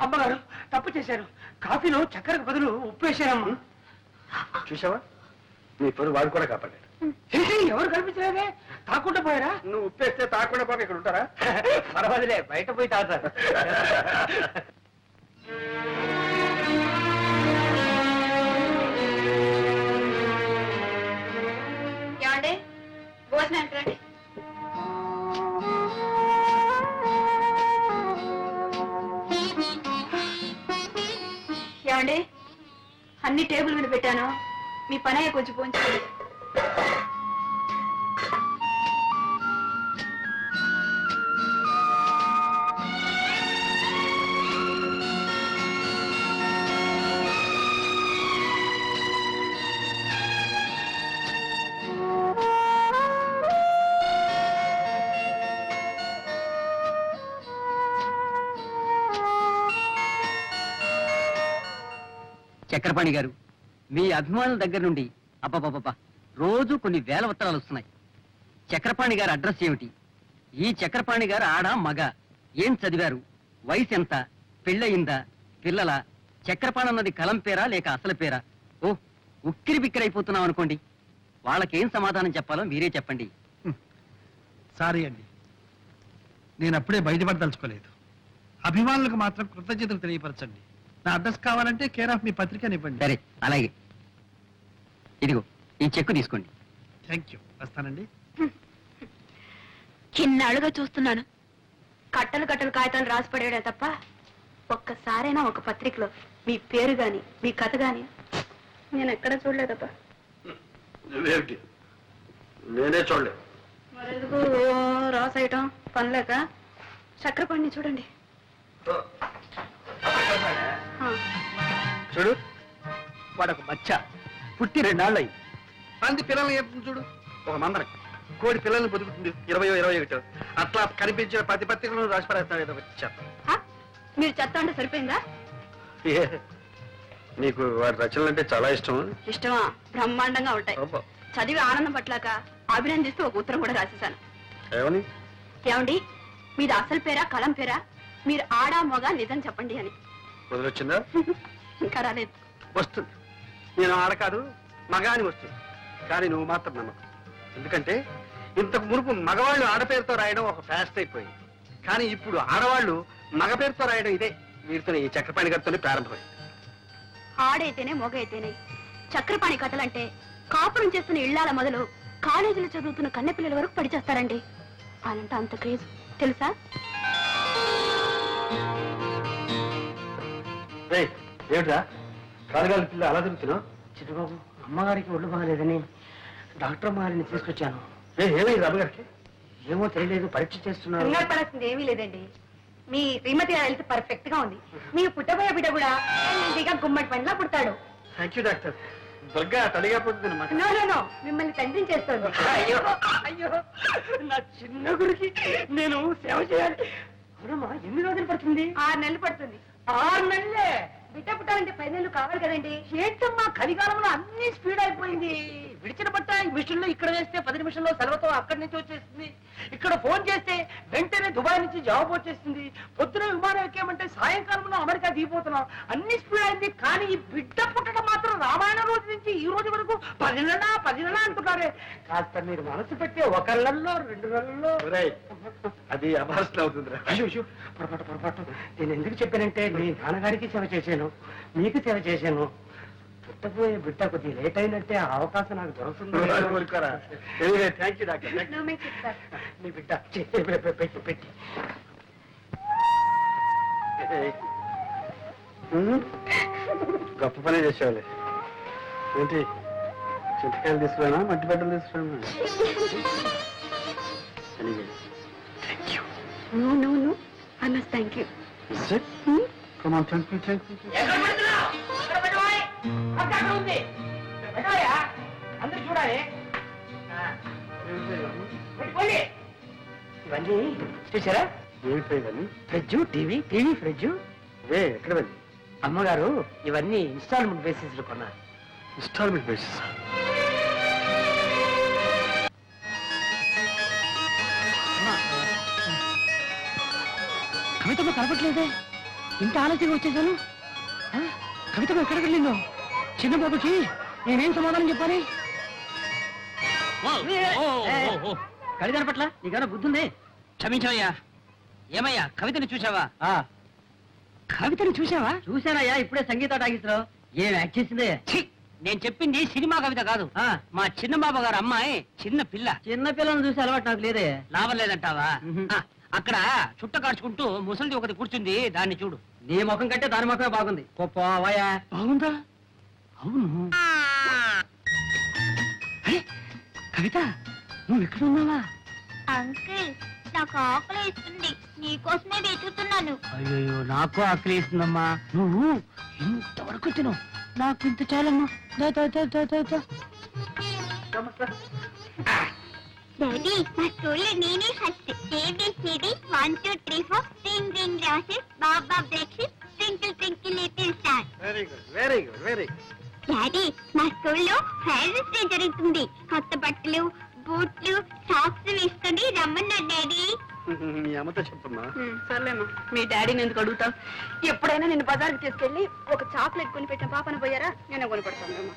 అమ్మగారు తప్పు చేశారు. కాఫీలో చక్కెరకు బదులు ఉప్పు వేశారమ్మా. చూసావా, నీ పరువు వాడు కూడా కాపాడాడు. ఎవరు కనిపించలేదే, తాకుండా పోయారా? నువ్వు ఉప్పేస్తే తాకుండా పోక ఇక్కడ ఉంటారా? పర్వాలేదులే, బయట పోయి తాగుతారు. ఏమండి, భోజనానికి రండి. ఏమండి, అన్ని టేబుల్ మీద పెట్టాను. మీ పని అయ్యే కొంచెం పోంచండి. చక్రపాణి గారు, మీ అభిమానుల దగ్గర నుండి అబ్బబ్బబ్బా రోజు కొన్ని వేల ఉత్తరాలు వస్తున్నాయి. చక్రపాణి గారి అడ్రస్ ఏమిటి? ఈ చక్రపాణి గారు ఆడ మగ? ఏం చదివారు? వయసు ఎంత? పెళ్ళయిందా? పిల్లల? చక్రపాణి అన్నది కలం పేరా లేక అసలు పేరా? ఓ, ఉక్కిరి బిక్కిరైపోతున్నాం అనుకోండి. వాళ్ళకేం సమాధానం చెప్పాలో మీరే చెప్పండి. సారీ అండి, నేను అప్పుడే బయటపడదలుచుకోలేదు. అభిమానులకు మాత్రం కృతజ్ఞతలు తెలియపరచండి. నా అడ్రస్ కావాలంటే కేర్ ఆఫ్ మీ పత్రికనివ్వండి. సరే, అలాగే. ఇదిగో ఈ చెక్కు తీసుకోండి. థ్యాంక్ యూ, వస్తానండి. చిన్నాళ్ళుగా చూస్తున్నాను. కట్టలు కట్టలు కాగితాలు రాసి పడేయడే తప్ప ఒక్కసారైనా ఒక పత్రికలో మీ పేరు గాని మీ కథ గాని నేను ఎక్కడ చూడలేదప్ప. నేనే చూడలేదు. మరెందుకు రాసేయటం పనిలేక? చక్రపాణిని చూడండి. చూడు, వాడొక బచ్చ పుట్టి 2 నాళ్ళు అయ్యి పంది పిల్లల్ని చెప్తుంది చూడు. ఒక మందరం కోడి పిల్లల్ని బతుకుతుంది 20-21. అట్లా కనిపించిన ప్రతి పత్రికలను రాసి పడేస్తాడు ఏదో బచ్చ. మీరు చెత్త అంటే సరిపోయిందా? నీకు వాడి రచనలు అంటే చాలా ఇష్టం. ఇష్టమా? బ్రహ్మాండంగా ఉంటాయి. అబ్బా. చదివి ఆనందం పట్లాక అభినందిస్తూ ఒక ఉత్తరం కూడా రాసేశాను. ఏమని? ఏమండి, మీది అసలు పేరా కలం పేరా? మీరు ఆడా మగ నిజం చెప్పండి అని. వదిలొచ్చిందా? ఇంకా రాలేదు. వస్తుంది. నేను ఆడ కాదు మగ అని వస్తుంది. కానీ నువ్వు మాత్రం నమ్మకం. ఎందుకంటే ఇంతకు మునుపు మగవాళ్ళు ఆడపేరుతో రాయడం ఒక ఫ్యాస్ట్ అయిపోయింది. కానీ ఇప్పుడు ఆడవాళ్ళు మగ పేరుతో రాయడం ఇదే వీరితో ఈ చక్రపాణి గారితోనే ప్రారంభమైంది. ఆడైతేనే మొగ అయితేనే చక్రపాణి కథలంటే కాపురం చేస్తున్న ఇళ్లాల మొదలు కాలేజీలో చదువుతున్న కన్నెపిల్లల వరకు పడిచేస్తారండి. అలాంటి అంత క్రేజ్ తెలుసా? ఏమిట్రా కాలుగాలి పిల్ల అలా తిరుగుతున్నావు? చిట్టుబాబు, అమ్మగారికి ఒళ్ళు బాగలేదని డాక్టర్ అమ్మగారిని తీసుకొచ్చాను. ఏమైంది అమ్మగారికి? ఏమో తెలియలేదు, పరీక్ష చేస్తున్నారు. కంగారు పడాల్సింది ఏమీ లేదండి. మీ శ్రీమతి హెల్త్ పర్ఫెక్ట్ గా ఉంది. మీకు పుట్టబోయే బిడ్డ కూడా హెల్తీగా గుమ్మడి పండ్లా పుడతాడు. Thank you doctor. దుర్గా తడిగా పుడుతుంది అన్నమాట. నో నో నో, మిమ్మల్ని తండ్రిని చేస్తుంది. అయ్యో అయ్యో, నా చిన్న గురికి నేను సేవ చేయాలి. అవునమ్మా, ఎన్ని రోజులు పడుతుంది? 6 నెలలు పడుతుంది. 6 నెలలే? బిడ్డ పుట్టాలంటే 10 నెలలు కావాలి కదండి. ఏంటమ్మా, కలికాలంలో అన్ని స్పీడ్ అయిపోయింది. విడిచిన బట్ట ఈ మిషన్ లో ఇక్కడ వేస్తే 10 నిమిషంలో సెలవుతో అక్కడి నుంచి వచ్చేస్తుంది. ఇక్కడ ఫోన్ చేస్తే వెంటనే దుబాయ్ నుంచి జవాబు వచ్చేస్తుంది. పొద్దున విమానం ఎక్కామంటే సాయంకాలంలో అమెరికా దిగిపోతున్నాం. అన్ని స్పీడ్ అయింది. కానీ ఈ బిడ్డ పుట్టడం మాత్రం రామాయణ రోజు నుంచి ఈ రోజు వరకు 10 నెలలా అంటున్నారే. కాస్త మీరు మనసు పెట్టే 1 నెలలో 2 నెలల్లో అది అభాషణ అవుతుందిరా. అయ్యో పొరపాటు. నేను ఎందుకు చెప్పానంటే మీ నాన్నగారికి సేవ చేశాను, మీకు సేవ చేశాను. పుట్టబోయే బిడ్డ కొద్దిగా లేట్ అయినట్టే ఆ అవకాశం నాకు దొరుకుతుంది. Thank you doctor. మీ బిడ్డ పెట్టి గొప్ప పనే చేసేవాళ్ళే. ఏంటి చింతకాయలు తీసుకురానా, మట్టి బట్టలు తీసుకురానా? No. I must thank you. Come on, thank you. ఎక్కడ పెడుతున్నావు? అక్కడ పెట్టబోయ్. అక్కడ ఉంది. పెట్టబోయా? అందరూ చూడాలి. పెట్టుకోండి. ఇవన్నీ చూసారా? ఏమిటో ఇవన్నీ? Fridge, TV, fridge. ఎక్కడ వెళ్ళి? అమ్మగారు ఇవన్నీ ఇన్స్టాల్మెంట్ బేసిస్ లో కొన్నారు. Instalment basis. కవితకు కనపట్లేదే. ఇంత ఆలస్యంగా వచ్చేసాను. కవితకు ఎక్కడికి వెళ్ళిందో? చిన్న బాబుకి నేనేం సమాధానం చెప్పాలి? కవి కనపట్ల నీకన్నా బుద్ధుంది. క్షమించవయ్యా. ఏమయ్యా కవితని చూసావా? కవితని చూసావా? చూశానయ్యా, ఇప్పుడే సంగీత టాకీస్లో. ఏం యాక్ట్ చేసిందే? నేను చెప్పింది సినిమా కవిత కాదు. మా చిన్న బాబు గారు అమ్మాయి చిన్న పిల్లను చూసి అలవాటు నాకు లేదే. లాభం లేదంటావా? అక్కడ చుట్ట కార్చుకుంటూ ముసలిది ఒకటి కూర్చుంది, దాన్ని చూడు. నీ ముఖం కంటే దాని ముఖమే బాగుంది. పోవాయా? బాగుందా? అవును. కవిత నువ్వు ఎక్కడ ఉన్నావా? అంకుల్, నాకు ఆకలి వేస్తుంది. నీకోసమే వెతుకుతున్నాను. అయ్యో నాకు ఆకలి వేస్తుందమ్మా. నువ్వు ఇంతవరకు తిను, నాకు ఇంత చాలమ్మా. డాడీ, మా స్కూల్లో నేనే first. ABCD 1 2 3 4 ring ring glasses, baa baa breakfast, twinkle twinkle little star. Very good. Daddy, మా స్కూల్లో ఫైర్స్ డే జరుగుతుంది. కొత్త బట్టలు, బూట్లు, సాక్స్ వేసుకొని రమ్మన్నారు డాడీ. మీ అమ్మతో చెప్పమ్మా. సర్లేమ్మా, మీ డాడీని ఎందుకు అడుగుతావు? ఎప్పుడైనా నేను బజార్కి తీసుకెళ్లి ఒక చాక్లెట్ కొని పెట్టిన పాపను పోయారా? నేనే కొని పెడతాను.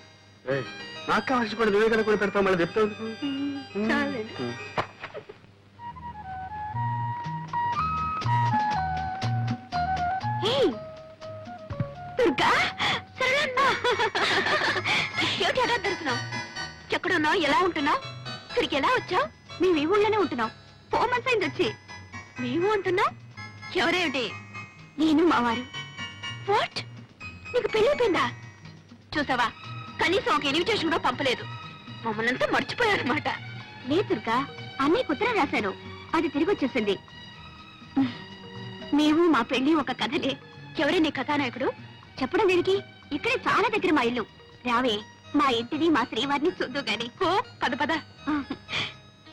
నాకు కావాల్సి కూడా నువ్వే కనుక్కొని పెడతావు, మళ్ళీ చెప్తావు. దుర్గా, ఏమిటి అలా దొరుకుతున్నావు? ఎక్కడున్నావు? ఎలా ఉంటున్నావు? ఇక్కడికి ఎలా వచ్చావు? మేము ఈ ఊళ్ళోనే ఉంటున్నాం. 4 months అయింది వచ్చి. మేము అంటున్నావు? ఎవరేమిటి? నేను మావారు. వాట్? నీకు పెళ్ళైపోయిందా? చూసావా, కనీసం ఒక ఇన్విటేషన్ కూడా పంపలేదు. మమ్మల్ని అంతా మర్చిపోయారన్నమాట. లేదు దుర్గా, అన్నయ్యకు ఉత్తరం రాశాను, అది తిరిగి వచ్చేసింది. మేము మా పెళ్లి ఒక కథలే. ఎవరే నీ కథానాయకుడు? చెప్పడం దేనికి? ఇక్కడే చాలా దగ్గర మా ఇల్లు. రావే, మా ఇంటిని మా శ్రీవారిని చూద్దు గాని. పద